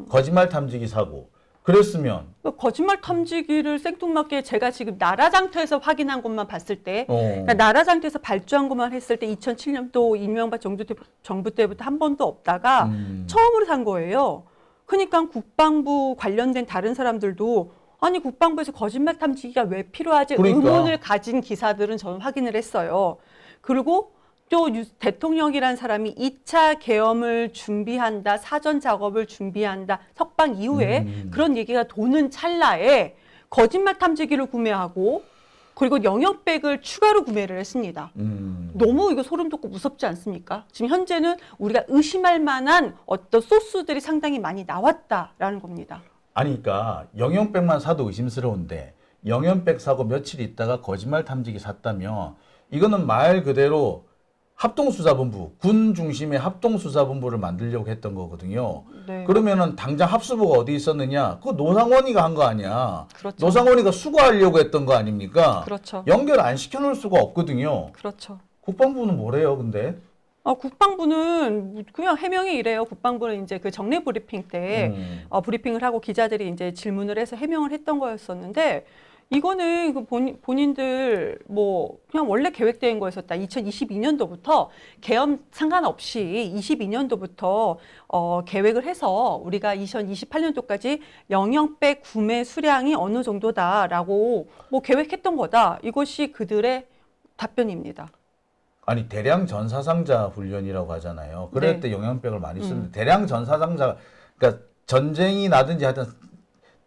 거짓말 탐지기 사고. 그랬으면 거짓말 탐지기를 생뚱맞게 제가 지금 나라장터에서 확인한 것만 봤을 때 그러니까 나라장터에서 발주한 것만 했을 때 2007년도 이명박 정부 때부터 한 번도 없다가 처음으로 산 거예요. 그러니까 국방부 관련된 다른 사람들도 아니 국방부에서 거짓말 탐지기가 왜 필요하지? 그러니까. 의문을 가진 기사들은 저는 확인을 했어요. 그리고 또 대통령이라는 사람이 2차 계엄을 준비한다, 사전 작업을 준비한다, 석방 이후에 그런 얘기가 도는 찰나에 거짓말 탐지기를 구매하고 그리고 영역백을 추가로 구매를 했습니다. 너무 이거 소름 돋고 무섭지 않습니까? 지금 현재는 우리가 의심할 만한 어떤 소스들이 상당히 많이 나왔다라는 겁니다. 아니 그러니까 영연백만 사도 의심스러운데 영연백 사고 며칠 있다가 거짓말 탐지기 샀다면 이거는 말 그대로 합동수사본부, 군 중심의 합동수사본부를 만들려고 했던 거거든요. 네. 그러면은 당장 합수부가 어디 있었느냐? 그거 노상원이가 한 거 아니야. 그렇죠. 노상원이가 수거하려고 했던 거 아닙니까? 그렇죠. 연결 안 시켜놓을 수가 없거든요. 그렇죠. 국방부는 뭐래요, 근데? 국방부는 그냥 해명이 이래요. 국방부는 이제 그 정례 브리핑 때 브리핑을 하고 기자들이 이제 질문을 해서 해명을 했던 거였었는데 이거는 그 본인들 뭐 그냥 원래 계획된 거였었다. 2022년도부터 계엄 상관없이 22년도부터 계획을 해서 우리가 2028년도까지 영역백 구매 수량이 어느 정도다라고 뭐 계획했던 거다. 이것이 그들의 답변입니다. 아니 대량 전사상자 훈련이라고 하잖아요. 그럴 네. 때 영양백을 많이 쓰는데 대량 전사상자, 그러니까 전쟁이 나든지 하여튼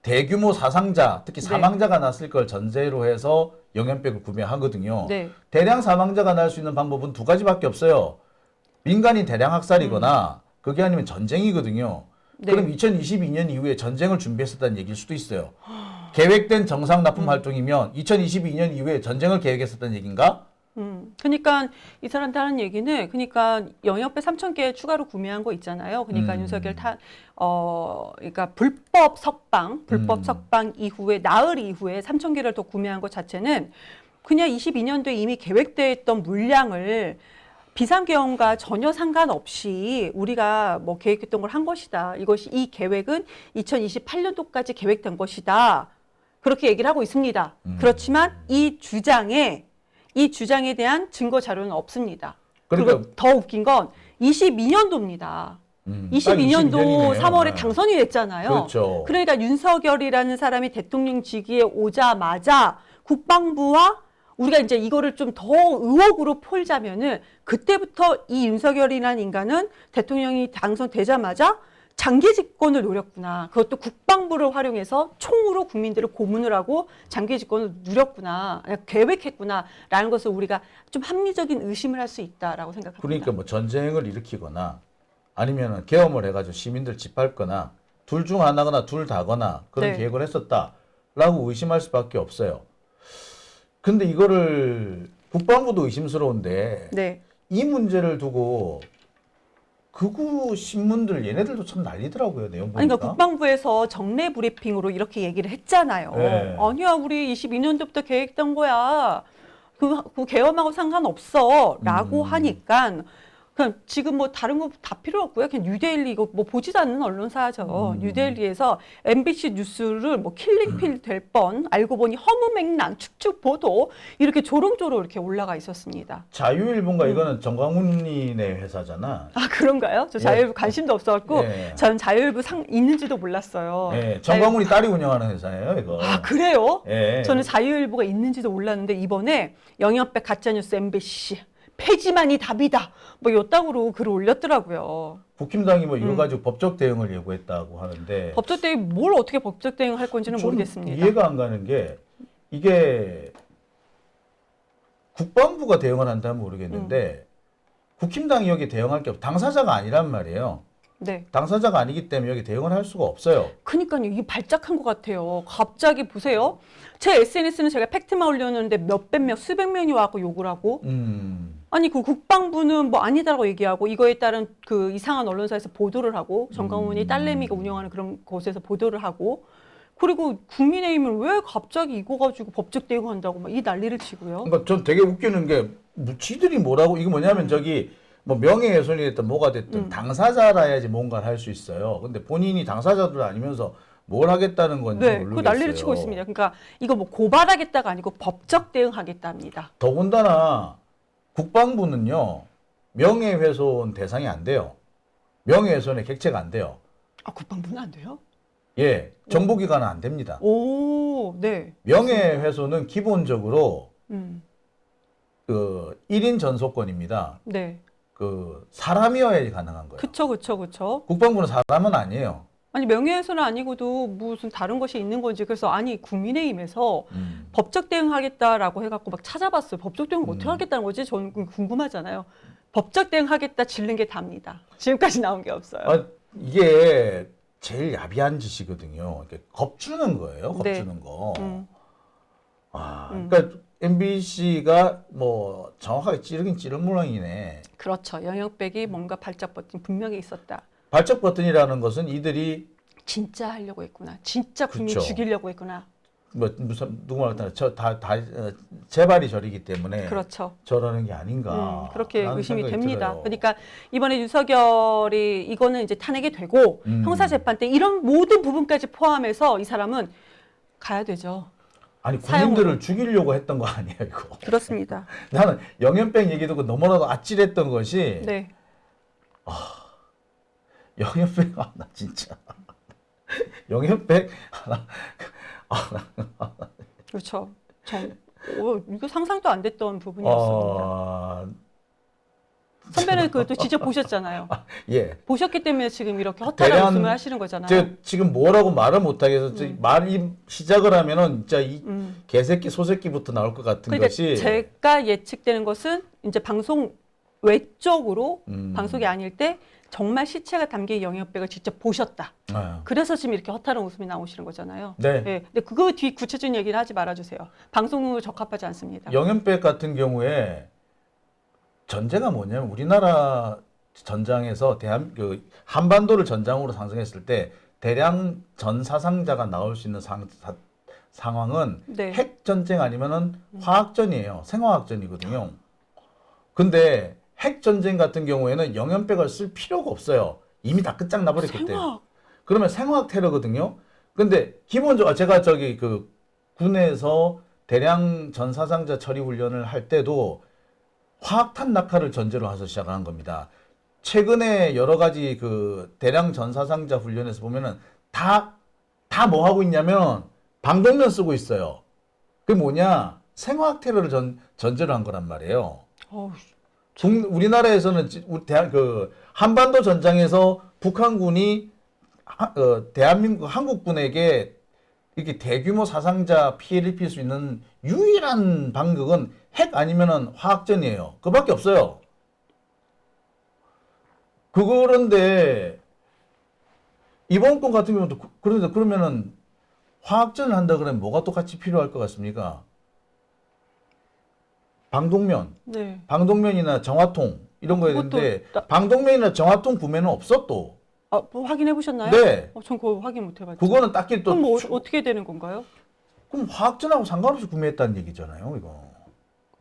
대규모 사상자, 특히 사망자가 났을 걸 전제로 해서 영양백을 구매하거든요. 네. 대량 사망자가 날 수 있는 방법은 두 가지밖에 없어요. 민간인 대량 학살이거나 그게 아니면 전쟁이거든요. 네. 그럼 2022년 이후에 전쟁을 준비했었다는 얘기일 수도 있어요. 계획된 정상 납품 활동이면 2022년 이후에 전쟁을 계획했었다는 얘기인가? 그러니까 이 사람들 하는 얘기는 그러니까 영역배 3,000개 추가로 구매한 거 있잖아요. 그러니까 윤석열 그러니까 불법 석방 이후에 나흘 이후에 3,000개를 더 구매한 것 자체는 그냥 22년도에 이미 계획되어 있던 물량을 비상계엄과 전혀 상관없이 우리가 뭐 계획했던 걸 한 것이다. 이 계획은 2028년도까지 계획된 것이다. 그렇게 얘기를 하고 있습니다. 그렇지만 이 주장에 대한 증거 자료는 없습니다. 그러니까 그리고 더 웃긴 건 22년도입니다. 22년도 22년이네요. 3월에 당선이 됐잖아요. 그렇죠. 그러니까 윤석열이라는 사람이 대통령직위에 오자마자 국방부와 우리가 이제 이거를 좀 더 의혹으로 풀자면은 그때부터 이 윤석열이라는 인간은 대통령이 당선되자마자 장기 집권을 노렸구나. 그것도 국방부를 활용해서 총으로 국민들을 고문을 하고 장기 집권을 누렸구나. 계획했구나라는 것을 우리가 좀 합리적인 의심을 할 수 있다라고 생각합니다. 그러니까 뭐 전쟁을 일으키거나 아니면 계엄을 해가지고 시민들 집합거나 둘 중 하나거나 둘 다거나 그런 네. 계획을 했었다라고 의심할 수밖에 없어요. 근데 이거를 국방부도 의심스러운데 네. 이 문제를 두고 극우 신문들 얘네들도 참 난리더라고요. 내용 보니까. 아니, 그러니까 국방부에서 정례 브리핑으로 이렇게 얘기를 했잖아요. 네. 아니야, 우리 22년도부터 계획된 거야. 그 계엄하고 상관없어. 라고 하니까 그냥 지금 뭐 다른 거 다 필요 없고요. 그냥 뉴데일리 이거 뭐 보지도 않는 언론사죠. 뉴데일리에서 MBC 뉴스를 뭐 킬링필 될 뻔 알고 보니 허무맹랑 축축 보도 이렇게 조롱조롱 이렇게 올라가 있었습니다. 자유일보인가 이거는 정광훈이네 회사잖아. 아 그런가요? 저 자유일보 관심도 없어갖고 예. 저는 자유일보 있는지도 몰랐어요. 예, 정광훈이 딸이 운영하는 회사예요, 이거. 아 그래요? 예. 저는 자유일보가 있는지도 몰랐는데 이번에 영역백 가짜뉴스 MBC 폐지만이 답이다. 뭐 요땅으로 글을 올렸더라고요. 국힘당이 뭐 이거 가지고 법적 대응을 예고했다고 하는데 법적 대응 뭘 어떻게 법적 대응할 건지는 모르겠습니다. 이해가 안 가는 게 이게 국방부가 대응을 한다면 모르겠는데 국힘당이 여기 대응할 게 당사자가 아니란 말이에요. 네. 당사자가 아니기 때문에 여기 대응을 할 수가 없어요. 그러니까요. 이게 발작한 것 같아요. 갑자기 보세요. 제 SNS는 제가 팩트만 올렸는데 수백 명이 와서 욕을 하고 아니 그 국방부는 뭐 아니다라고 얘기하고 이거에 따른 그 이상한 언론사에서 보도를 하고 정광훈이 딸내미가 운영하는 그런 곳에서 보도를 하고 그리고 국민의힘은 왜 갑자기 이거 가지고 법적 대응한다고 막 이 난리를 치고요. 그러니까 전 되게 웃기는 게 지들이 뭐라고 이거 뭐냐면 저기 뭐 명예훼손이 됐든 뭐가 됐든 당사자라야지 뭔가를 할 수 있어요. 근데 본인이 당사자도 아니면서 뭘 하겠다는 건지 네, 모르겠어요. 그 난리를 치고 있습니다. 그러니까 이거 뭐 고발하겠다가 아니고 법적 대응하겠답니다. 더군다나 국방부는요 명예훼손 대상이 안 돼요. 명예훼손의 객체가 안 돼요. 아 국방부는 안 돼요? 예, 정보기관은 안 됩니다. 오, 네. 명예훼손은 기본적으로 음, 그 1인 전소권입니다. 네. 그 사람이어야지 가능한 거예요. 그쵸. 국방부는 사람은 아니에요. 아니 명예훼손은 아니고도 무슨 다른 것이 있는 건지 그래서 아니 국민의힘에서 법적 대응하겠다라고 해갖고 막 찾아봤어요. 법적 대응 어떻게 하겠다는 거지? 저는 궁금하잖아요. 법적 대응하겠다 질른 게 답니다. 지금까지 나온 게 없어요. 아, 이게 제일 야비한 짓이거든요. 이렇게 겁주는 거예요. 겁주는 네. 거. 그러니까 MBC가 뭐 정확하게 찌르긴 찌른 모양이네. 그렇죠. 영역백이 뭔가 발작 버튼 분명히 있었다. 발작 버튼이라는 것은 이들이 진짜 하려고 했구나. 진짜 국민 그쵸. 죽이려고 했구나. 뭐 무슨 누구 말했다 재발이 저리기 때문에 그렇죠. 저러는 게 아닌가. 그렇게 라는 의심이 생각이 됩니다. 들어요. 그러니까 이번에 윤석열이 이거는 이제 탄핵이 되고 형사재판 때 이런 모든 부분까지 포함해서 이 사람은 가야 되죠. 아니 사형으로. 국민들을 죽이려고 했던 거 아니에요 이거. 그렇습니다. 나는 영연병 얘기 듣고 너무나도 아찔했던 것이 네. 영연병 나 진짜 영연병 그렇죠. 이거 상상도 안 됐던 부분이었습니다. 선배는 그것도 직접 보셨잖아요. 예. 보셨기 때문에 지금 이렇게 허탈한 대략 웃음을 하시는 거잖아요. 제가 지금 뭐라고 말을 못하겠어. 말이 시작을 하면은 진짜 이 개새끼 소새끼부터 나올 것 같은 그러니까 것이. 제가 예측되는 것은 이제 방송 외적으로 방송이 아닐 때 정말 시체가 담긴 영양백을 직접 보셨다. 그래서 지금 이렇게 허탈한 웃음이 나오시는 거잖아요. 네. 네. 근데 그거 뒤 구체적인 얘기를 하지 말아주세요. 방송으로 적합하지 않습니다. 영양백 같은 경우에 전제가 뭐냐면 우리나라 전장에서 한반도를 전장으로 상승했을 때 대량 전 사상자가 나올 수 있는 상황은 네. 핵 전쟁 아니면은 화학전이에요. 생화학전이거든요. 근데 핵 전쟁 같은 경우에는 영양백을 쓸 필요가 없어요. 이미 다 끝장나버렸기 때문에. 그러면 생화학 테러거든요. 근데 기본적으로 제가 그 군에서 대량 전 사상자 처리 훈련을 할 때도 화학탄 낙하를 전제로 해서 시작한 겁니다. 최근에 여러 가지 그 대량 전 사상자 훈련에서 보면은 다 뭐 하고 있냐면 방독면 쓰고 있어요. 그게 뭐냐? 생화학 테러를 전제로 한 거란 말이에요. 우리나라에서는 한반도 전장에서 북한군이 대한민국 한국군에게 이렇게 대규모 사상자 피해를 입힐 수 있는 유일한 방법은 핵 아니면은 화학전이에요. 그밖에 없어요. 그런데 이번 건 같은 경우도 그러면은 화학전을 한다 그러면 뭐가 똑같이 필요할 것 같습니까? 방독면, 네. 방독면이나 정화통 이런 거야 되는데 방독면이나 정화통 구매는 없어 또. 뭐 확인해 보셨나요? 네. 전 그거 확인 못 해봤죠. 그거는 딱히 또. 그럼 뭐 어떻게 되는 건가요? 그럼 화학전하고 상관없이 구매했다는 얘기잖아요, 이거.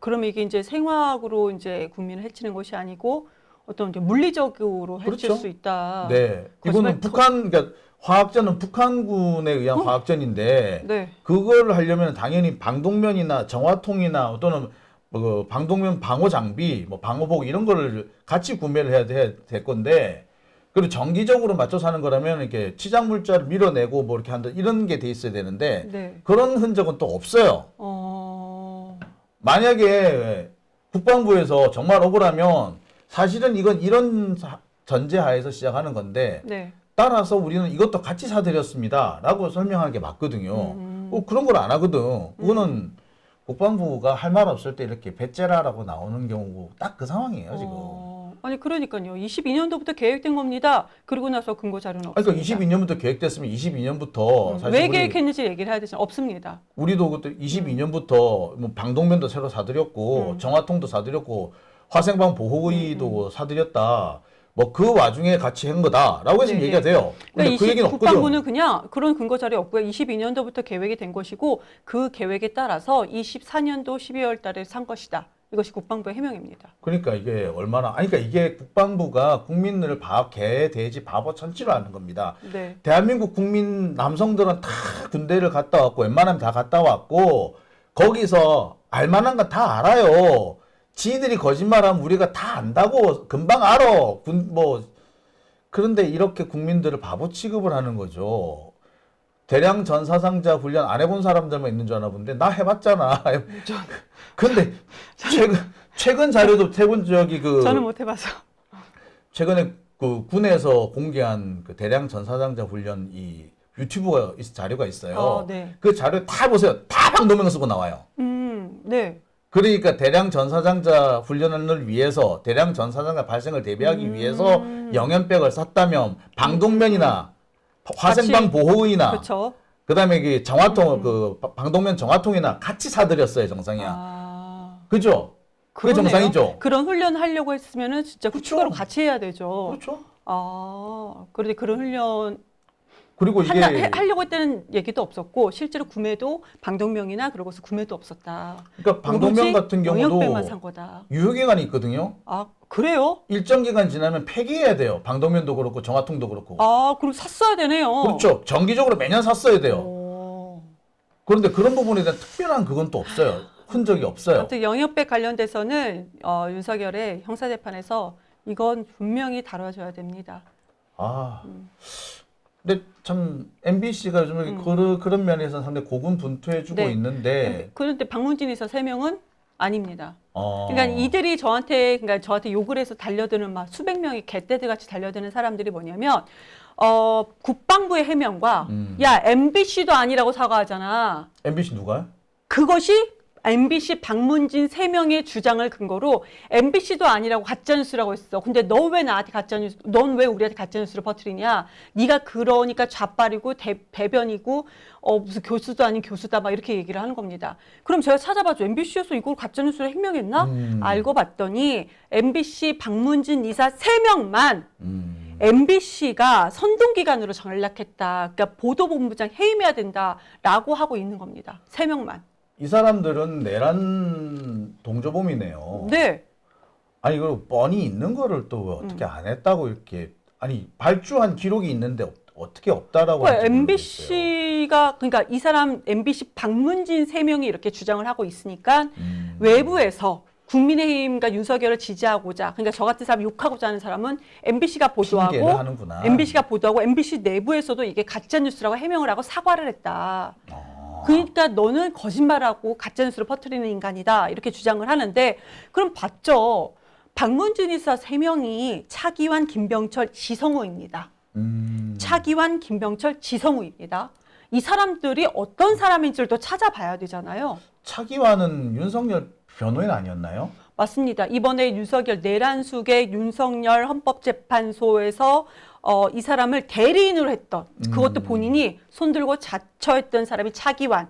그러면 이게 이제 생화학으로 이제 국민을 해치는 것이 아니고 어떤 이제 물리적으로 해칠 그렇죠. 수 있다. 네. 이거는 그러니까 화학전은 북한군에 의한 화학전인데 네. 그걸 하려면 당연히 방독면이나 정화통이나 또는 뭐 방독면 방호 장비, 뭐 방호복 이런 거를 같이 구매를 해야 될 건데 그리고 정기적으로 맞춰서 하는 거라면 이렇게 치장 물자를 밀어내고 뭐 이렇게 한다 이런 게 돼 있어야 되는데 네. 그런 흔적은 또 없어요. 만약에 국방부에서 정말 억울하면 사실은 이건 이런 전제하에서 시작하는 건데 네. 따라서 우리는 이것도 같이 사드렸습니다 라고 설명하는 게 맞거든요. 그런 걸 안 하거든. 그거는 국방부가 할 말 없을 때 이렇게 배째라라고 나오는 경우고 딱 그 상황이에요 지금. 아니 그러니까요. 22년도부터 계획된 겁니다. 그러고 나서 근거 자료는 없습니다. 그러니까 22년부터 계획됐으면 22년부터 사실 왜 계획했는지 얘기를 해야 되잖아요. 없습니다. 우리도 그때 22년부터 뭐 방독면도 새로 사드렸고 정화통도 사드렸고 화생방 보호의도 사드렸다. 뭐 그 와중에 같이 한 거다라고 해서 얘기가 돼요. 근데 그 얘기는 없거든. 국방부는 그냥 그런 근거 자료 없고요. 22년도부터 계획이 된 것이고 그 계획에 따라서 24년도 12월 달에 산 것이다. 이것이 국방부의 해명입니다. 그러니까 이게 얼마나 그러니까 이게 국방부가 국민을 개, 돼지, 바보 천치로 하는 겁니다. 네. 대한민국 국민 남성들은 다 군대를 갔다 왔고 웬만하면 다 갔다 왔고 거기서 알만한 건 다 알아요. 지들이 거짓말하면 우리가 다 안다고 금방 알아. 그런데 이렇게 국민들을 바보 취급을 하는 거죠. 대량 전사상자 훈련 안 해본 사람들만 있는 줄 아나 본데 나 해봤잖아. 근데 최근 자료도 저는 못 해봐서 최근에 그 군에서 공개한 그 대량 전사상자 훈련 이 유튜브가 자료가 있어요. 네. 그 자료 다 보세요. 다 방독면 쓰고 나와요. 네. 그러니까 대량 전사상자 훈련을 위해서 대량 전사상자 발생을 대비하기 위해서 영양백을 샀다면 방독면이나 화생방 보호의나 그렇죠. 그다음에 그 정화통 그 방독면 정화통이나 같이 사드렸어요 정상이야. 그죠? 그게 정상이죠. 그런 훈련 하려고 했으면은 진짜 추가로 같이 해야 되죠. 그렇죠. 그런데 그런 훈련 그리고 이게 하려고 했다는 얘기도 없었고 실제로 구매도 방독면이나 그러고서 구매도 없었다. 그러니까 방독면 같은 경우도 영양백만 산 거다. 유효기간이 있거든요. 그래요? 일정 기간 지나면 폐기해야 돼요. 방독면도 그렇고 정화통도 그렇고. 그럼 샀어야 되네요. 그렇죠. 정기적으로 매년 샀어야 돼요. 그런데 그런 부분에 대한 특별한 그건 또 없어요. 흔적이 없어요. 아무튼 영양백 관련돼서는 윤석열의 형사재판에서 이건 분명히 다뤄져야 됩니다. 근데 참 MBC가 요즘 그런 면에서 상당히 고군분투해주고 있는데 그런데 박문진 이사 3명은 아닙니다. 그러니까 이들이 저한테 욕을 해서 달려드는 막 수백 명의 개떼들 같이 달려드는 사람들이 뭐냐면 국방부의 해명과 야 MBC도 아니라고 사과하잖아. MBC 누가요? 그것이 MBC 박문진 3명의 주장을 근거로 MBC도 아니라고 가짜뉴스라고 했어. 근데 너 왜 나한테 가짜뉴스, 넌 왜 우리한테 가짜뉴스를 퍼뜨리냐. 네가 그러니까 좌빨이고 배변이고 무슨 교수도 아닌 교수다 막 이렇게 얘기를 하는 겁니다. 그럼 제가 찾아봤죠. MBC에서 이걸 가짜뉴스로 해명했나? 알고 봤더니 MBC 박문진 이사 3명만 MBC가 선동기관으로 전락했다. 그러니까 보도본부장 해임해야 된다라고 하고 있는 겁니다. 3명만. 이 사람들은 내란 동조범이네요. 네. 아니, 그리고 뻔히 있는 거를 또 어떻게 안 했다고 이렇게, 아니, 발주한 기록이 있는데 어떻게 없다라고 하는지 MBC가, 그러니까 이 사람 MBC 박문진 3명이 이렇게 주장을 하고 있으니까 외부에서 국민의힘과 윤석열을 지지하고자, 그러니까 저 같은 사람 욕하고자 하는 사람은 MBC가 보도하고, MBC가 보도하고, MBC 내부에서도 이게 가짜뉴스라고 해명을 하고 사과를 했다. 그러니까 너는 거짓말하고 가짜뉴스를 퍼뜨리는 인간이다. 이렇게 주장을 하는데, 그럼 봤죠. 박문진 이사 3명이 차기환, 김병철, 지성호입니다. 차기환, 김병철, 지성호입니다. 이 사람들이 어떤 사람인지를 또 찾아봐야 되잖아요. 차기환은 윤석열 변호인 아니었나요? 맞습니다. 이번에 윤석열 내란숙의 윤석열 헌법재판소에서 이 사람을 대리인으로 했던, 그것도 본인이 손들고 자처했던 사람이 차기환.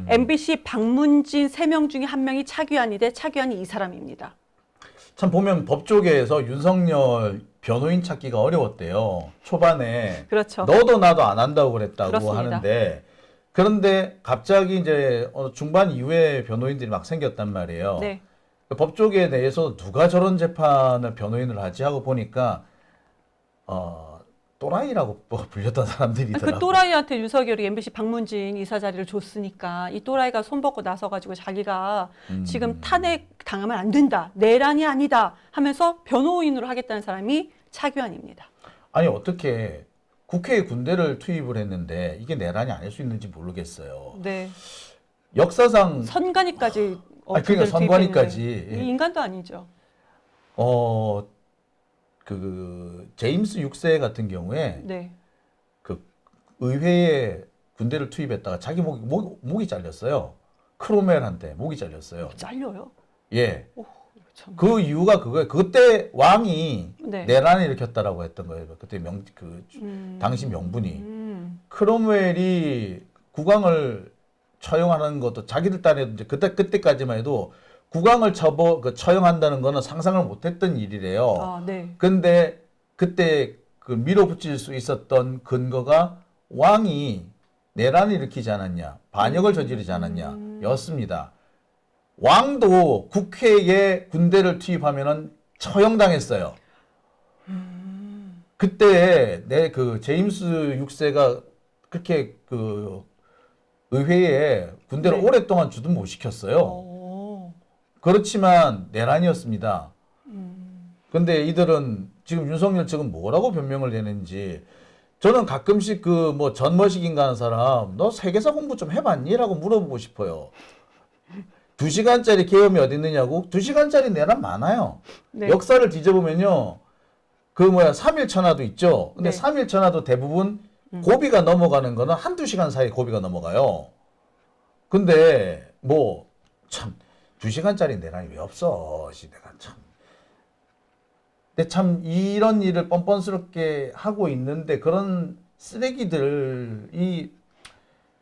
MBC 박문진 3명 중에 1명이 차기환인데 차기환이 이 사람입니다. 참 보면 법조계에서 윤석열 변호인 찾기가 어려웠대요. 초반에. 그렇죠. 너도 나도 안 한다고 그랬다고 그렇습니다. 하는데, 그런데 갑자기 이제 중반 이후에 변호인들이 막 생겼단 말이에요. 네. 법조계 내에서 누가 저런 재판을 변호인을 하지 하고 보니까 또라이라고 불렸던 사람들이더라고요. 그 또라이한테 윤석열이 MBC 박문진 이사 자리를 줬으니까 이 또라이가 손벗고 나서가지고 자기가 지금 탄핵 당하면 안 된다, 내란이 아니다 하면서 변호인으로 하겠다는 사람이 차기환입니다. 아니 어떻게 국회에 군대를 투입을 했는데 이게 내란이 아닐 수 있는지 모르겠어요. 네. 역사상 선관위까지 그러니까 선관위까지 이 인간도 아니죠. 그 제임스 6세 같은 경우에 네. 그 의회에 군대를 투입했다가 자기 목이 잘렸어요. 크로멜한테 목이 잘렸어요. 잘려요? 예. 오, 참. 그 이유가 그거예요. 그때 왕이 네. 내란을 일으켰다라고 했던 거예요. 그때 당시 명분이. 크롬웰이 국왕을 처형하는 것도 자기들 딴에도 이제 그때까지만 해도 국왕을 처형한다는 거는 상상을 못했던 일이래요. 아, 네. 근데 그때 그 밀어붙일 수 있었던 근거가 왕이 내란을 일으키지 않았냐, 반역을 저지르지 않았냐, 였습니다. 왕도 국회에 군대를 투입하면은 처형당했어요. 그때 그 제임스 6세가 그렇게 그 의회에 군대를 네. 오랫동안 주둔 못 시켰어요. 그렇지만 내란이었습니다. 근데 이들은 지금 윤석열 측은 뭐라고 변명을 내는지, 저는 가끔씩 그 뭐 전머식인가 하는 사람, 너 세계사 공부 좀 해봤니? 라고 물어보고 싶어요. 2시간짜리 계엄이 어디 있느냐고? 2시간짜리 내란 많아요. 네. 역사를 뒤져보면요. 그 3일 천하도 있죠. 근데 네. 3일 천하도 대부분 고비가 넘어가는 거는 1-2시간 사이에 고비가 넘어가요. 근데 참 2시간짜리 내란이 왜 없어? 내가 참. 근데 참 이런 일을 뻔뻔스럽게 하고 있는데 그런 쓰레기들이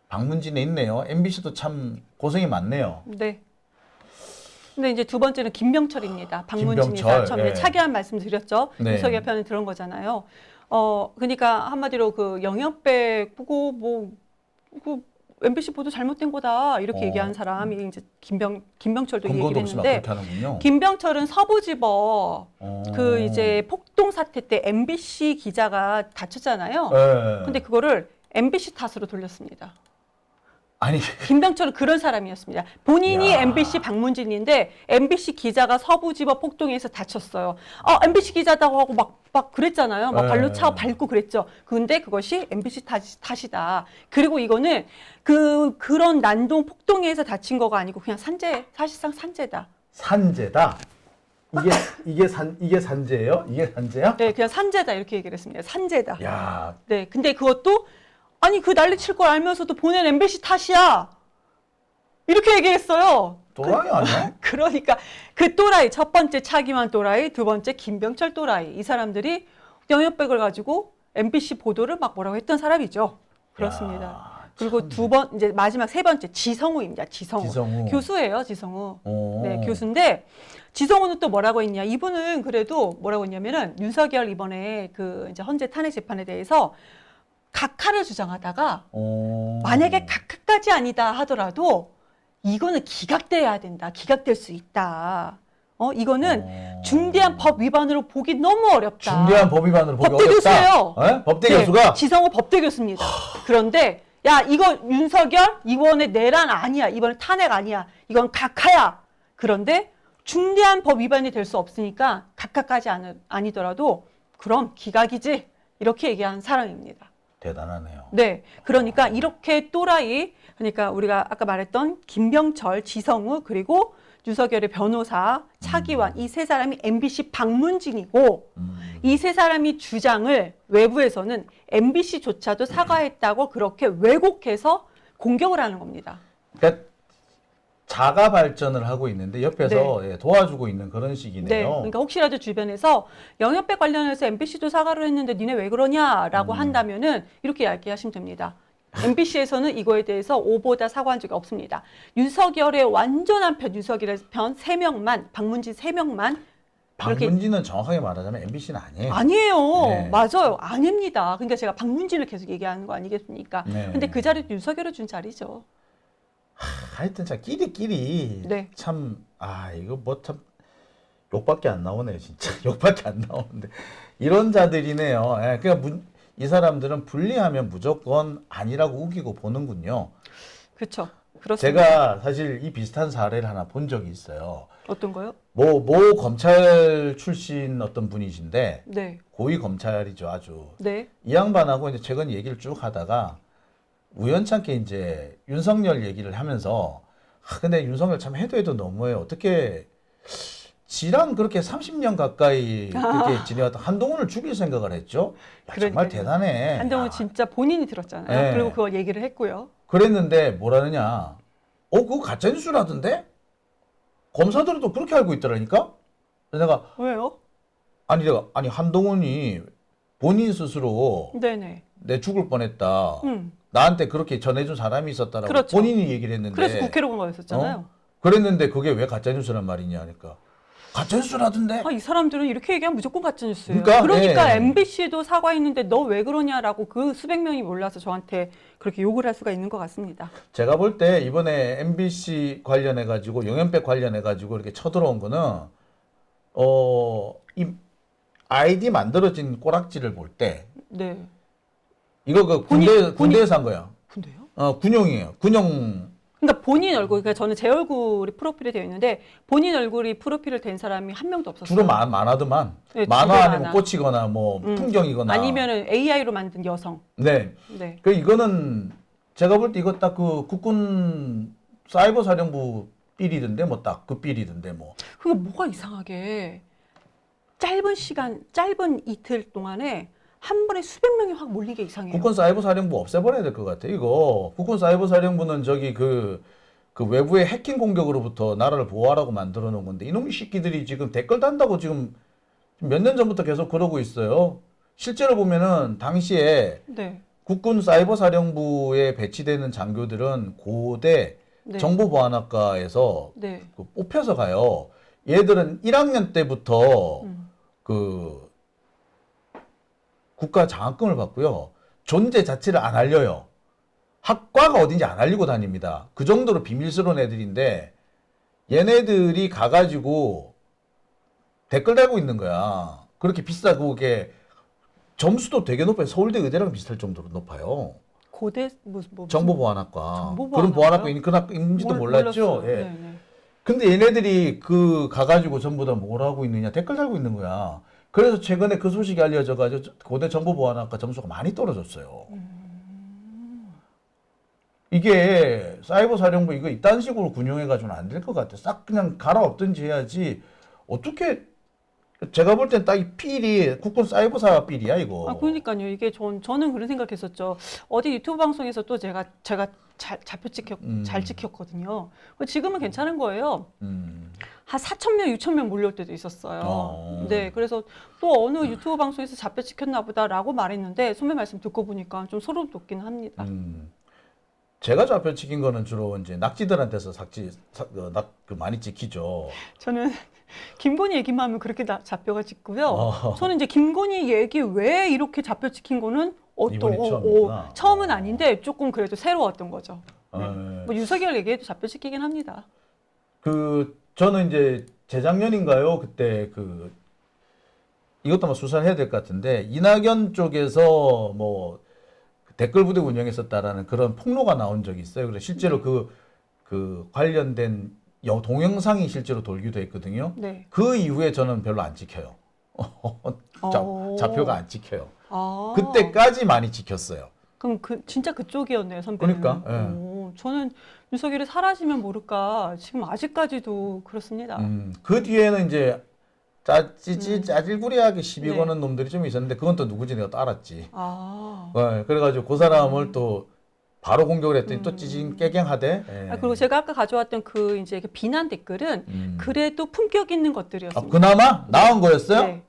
박문진에 있네요. MBC도 참 고생이 많네요. 네. 근데 이제 두 번째는 김병철입니다. 박문진 이사 김병철, 처음에 예. 차기환 말씀드렸죠. 네. 윤석열 편을 들은 거잖아요. 그러니까 한마디로 그 영역백 보고 그 MBC 보도 잘못된 거다 이렇게 얘기한 사람이 이제 김병철도 얘기를 근거도 없이 막 했는데, 그렇게 하는군요. 김병철은 서부지법 그 이제 폭동 사태 때 MBC 기자가 다쳤잖아요. 네. 근데 그거를 MBC 탓으로 돌렸습니다. 아니 김병철은 그런 사람이었습니다. 본인이 야. MBC 박문진인데 MBC 기자가 서부지법 폭동에서 다쳤어요. MBC 기자다고 하고 막 그랬잖아요. 막 발로 차 밟고 그랬죠. 근데 그것이 MBC 탓이다. 그리고 이거는 그런 난동 폭동에서 다친 거가 아니고 그냥 사실상 산재다. 산재다. 이게 산재예요? 이게 산재야? 네, 그냥 산재다 이렇게 얘기를 했습니다. 산재다. 야, 네, 근데 그것도 아니 그 난리 칠 걸 알면서도 보낸 MBC 탓이야. 이렇게 얘기했어요. 또라이 아니야? 그러니까 그 또라이, 첫 번째 차기만 또라이, 두 번째 김병철 또라이. 이 사람들이 영역백을 가지고 MBC 보도를 막 뭐라고 했던 사람이죠. 그렇습니다. 야, 그리고 참. 이제 마지막 세 번째 지성우입니다. 지성우. 교수예요, 지성우. 오. 네, 교수인데 지성우는 또 뭐라고 했냐? 이분은 그래도 뭐라고 했냐면은 윤석열 이번에 그 이제 헌재 탄핵 재판에 대해서 각하를 주장하다가 만약에 각하까지 아니다 하더라도 이거는 기각돼야 된다. 기각될 수 있다. 이거는 중대한 법 위반으로 보기 너무 어렵다. 중대한 법 위반으로 보기 법대 어렵다. 교수예요. 네? 법대 네, 교수가 지성우 법대 교수입니다. 그런데 야 이거 윤석열 이번에 내란 아니야. 이번에 탄핵 아니야. 이건 각하야. 그런데 중대한 법 위반이 될 수 없으니까 각하까지 아니더라도 그럼 기각이지. 이렇게 얘기한 사람입니다. 대단하네요. 네, 그러니까 이렇게 또라이, 그러니까 우리가 아까 말했던 김병철, 지성우 그리고 윤석열의 변호사 차기환 이 세 사람이 MBC 방문진이고 이 세 사람이 주장을 외부에서는 MBC조차도 사과했다고 그렇게 왜곡해서 공격을 하는 겁니다. 그러니까 자가 발전을 하고 있는데 옆에서 네. 예, 도와주고 있는 그런 식이네요. 네, 그러니까 혹시라도 주변에서 영역백 관련해서 MBC도 사과를 했는데 니네 왜 그러냐라고 한다면은 이렇게 이야기하시면 됩니다. MBC에서는 이거에 대해서 오보다 사과한 적이 없습니다. 윤석열의 완전한 편, 윤석열의 편 3명만, 방문진 3명만 방문진은 정확하게 말하자면 MBC는 아니에요. 아니에요. 네. 맞아요. 아닙니다. 그러니까 제가 방문진을 계속 얘기하는 거 아니겠습니까? 네. 근데 그 자리도 윤석열을 준 자리죠. 하여튼 참 끼리끼리 네. 참 이거 뭐 참 욕밖에 안 나오네요 진짜. 욕밖에 안 나오는데 이런 자들이네요. 예, 그러니까 이 사람들은 분리하면 무조건 아니라고 우기고 보는군요. 그렇죠. 그렇습니다. 제가 사실 이 비슷한 사례를 하나 본 적이 있어요. 어떤 거요? 모 검찰 출신 어떤 분이신데 네. 고위 검찰이죠 아주. 네. 이 양반하고 이제 최근 얘기를 쭉 하다가 우연찮게 이제 윤석열 얘기를 하면서 근데 윤석열 참 해도 너무해. 어떻게 지랑 그렇게 30년 가까이 그렇게 지내왔던 한동훈을 죽일 생각을 했죠? 야, 정말 그러니까요. 대단해. 한동훈 야. 진짜 본인이 들었잖아요. 네. 그리고 그걸 얘기를 했고요. 그랬는데 뭐라느냐? 그거 가짜뉴스라던데? 검사들도 그렇게 알고 있더라니까? 그래서 내가 왜요? 아니 한동훈이 본인 스스로 네네. 내 죽을 뻔했다. 나한테 그렇게 전해준 사람이 있었다라고 그렇죠. 본인이 얘기를 했는데. 그래서 국회로 간 거였었잖아요. 그랬는데 그게 왜 가짜뉴스란 말이냐 하니까 가짜뉴스라던데? 이 사람들은 이렇게 얘기하면 무조건 가짜뉴스예요. 그러니까, 예. MBC도 사과했는데 너 왜 그러냐라고 그 수백 명이 몰라서 저한테 그렇게 욕을 할 수가 있는 것 같습니다. 제가 볼 때 이번에 MBC 관련해가지고 영연백 관련해가지고 이렇게 쳐들어온 거는 이 아이디 만들어진 꼬락지를 볼 때 네. 이거 그 군대에서 한 거야. 군대요? 군용이에요. 군용. 그러니까 본인 얼굴, 그러니까 저는 제 얼굴이 프로필이 되어 있는데 본인 얼굴이 프로필을 된 사람이 한 명도 없었어요. 주로 만화더만. 네, 만화 주로 아니면 만화. 꽃이거나 뭐 풍경이거나. 아니면은 AI로 만든 여성. 네. 네. 그 이거는 제가 볼 때 이거 딱 그 국군 사이버 사령부 삘이던데 뭐 딱 그 삘이던데 뭐. 그게 뭐가 이상하게 짧은 이틀 동안에 한 번에 수백 명이 확 몰리게 이상해요. 국군 사이버 사령부 없애버려야 될 것 같아. 이거 국군 사이버 사령부는 저기 그 외부의 해킹 공격으로부터 나라를 보호하라고 만들어 놓은 건데 이놈의 새끼들이 지금 댓글 단다고 지금 몇 년 전부터 계속 그러고 있어요. 실제로 보면은 당시에 네. 국군 사이버 사령부에 배치되는 장교들은 고대 네. 정보보안학과에서 네. 그 뽑혀서 가요. 얘들은 1학년 때부터 그 국가 장학금을 받고요. 존재 자체를 안 알려요. 학과가 어딘지 안 알리고 다닙니다. 그 정도로 비밀스러운 애들인데 얘네들이 가가지고 댓글 달고 있는 거야. 그렇게 비싸고 그게 점수도 되게 높아요. 서울대 의대랑 비슷할 정도로 높아요. 고대 정보보안학과. 정보보안학과요? 그런 보안학과인 그 학과인지도 몰랐죠. 몰랐어요. 예. 네네. 근데 얘네들이 그 가가지고 전부 다 뭘 하고 있느냐 댓글 달고 있는 거야. 그래서 최근에 그 소식이 알려져가지고 고대 정보보안학과 점수가 많이 떨어졌어요. 이게 사이버 사령부 이거 이딴 식으로 군용해가지고는 안 될 것 같아. 싹 그냥 갈아엎든지 해야지. 어떻게 제가 볼 땐 딱 이 필이 국군 사이버사 필이야 이거. 아, 그러니까요. 이게 저는 그런 생각했었죠. 어디 유튜브 방송에서 또 제가 잘 찍혔거든요. 지금은 괜찮은 거예요. 한 4,000명, 6,000명 몰려올 때도 있었어요. 네, 그래서 또 어느 유튜브 방송에서 잡혀 찍혔나 보다라고 말했는데 선배 말씀 듣고 보니까 좀 소름 돋긴 합니다. 제가 잡혀 찍힌 거는 주로 이제 낙지들한테서 많이 찍히죠. 저는 김건희 얘기만 하면 그렇게 잡혀가 찍고요. 저는 이제 김건희 얘기 왜 이렇게 잡혀 찍힌 거는 처음은 아닌데 조금 그래도 새로웠던 거죠. 네. 뭐 유석열 얘기에도 잡혀 찍히긴 합니다. 저는 이제 재작년인가요? 그때 이것도 아마 수사를 해야 될 것 같은데 이낙연 쪽에서 뭐 댓글 부대 운영했었다라는 그런 폭로가 나온 적이 있어요. 그래서 실제로 그 관련된 동영상이 실제로 돌기도 했거든요. 네. 그 이후에 저는 별로 안 찍혀요. 잡혀가 안 찍혀요. 그때까지 많이 찍혔어요. 그럼 진짜 그쪽이었네요, 선배님. 그러니까. 예. 저는 윤석열이 사라지면 모를까 지금 아직까지도 그렇습니다. 그 뒤에는 이제 짜질구리하게 시비 거는 놈들이 좀 있었는데 그건 또 누구지 내가 또 알았지. 네, 그래가지고 그 사람을 또 바로 공격을 했더니 또 깨갱하대. 예. 그리고 제가 아까 가져왔던 이제 비난 댓글은 그래도 품격 있는 것들이었습니다. 그나마 나은 거였어요? 네.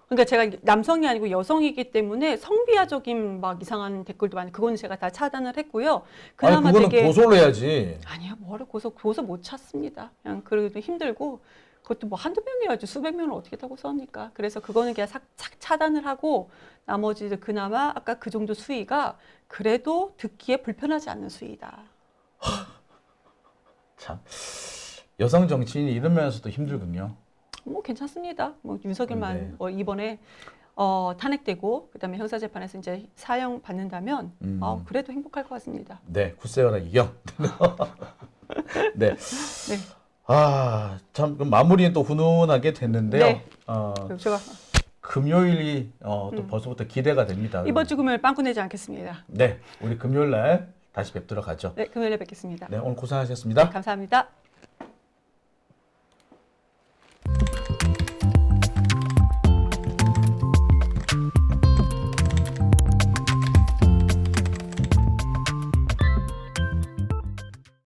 그러니까 제가 남성이 아니고 여성이기 때문에 성비하적인 막 이상한 댓글도 많이 그거는 제가 다 차단을 했고요. 그나마 그거는 고소를 해야지. 아니요, 뭐를 고소 못 찾습니다. 그냥 그래도 힘들고 그것도 뭐 한두 명이어야지 수백 명을 어떻게 다 고소합니까? 그래서 그거는 그냥 싹 차단을 하고 나머지 그나마 아까 그 정도 수위가 그래도 듣기에 불편하지 않는 수위다. 참 여성 정치인이 이런 면에서도 힘들군요. 뭐 괜찮습니다. 뭐 윤석열만 이번에 탄핵되고 그다음에 형사재판에서 이제 사형 받는다면 그래도 행복할 것 같습니다. 네, 굿세어라 이경. 네. 참 그럼 마무리는 또 훈훈하게 됐는데요. 네. 제가 금요일이 또 벌써부터 기대가 됩니다. 이번 주 금요일 빵꾸 내지 않겠습니다. 네, 우리 금요일 날 다시 뵙도록 하죠. 네, 금요일에 뵙겠습니다. 네, 오늘 고생하셨습니다. 네, 감사합니다.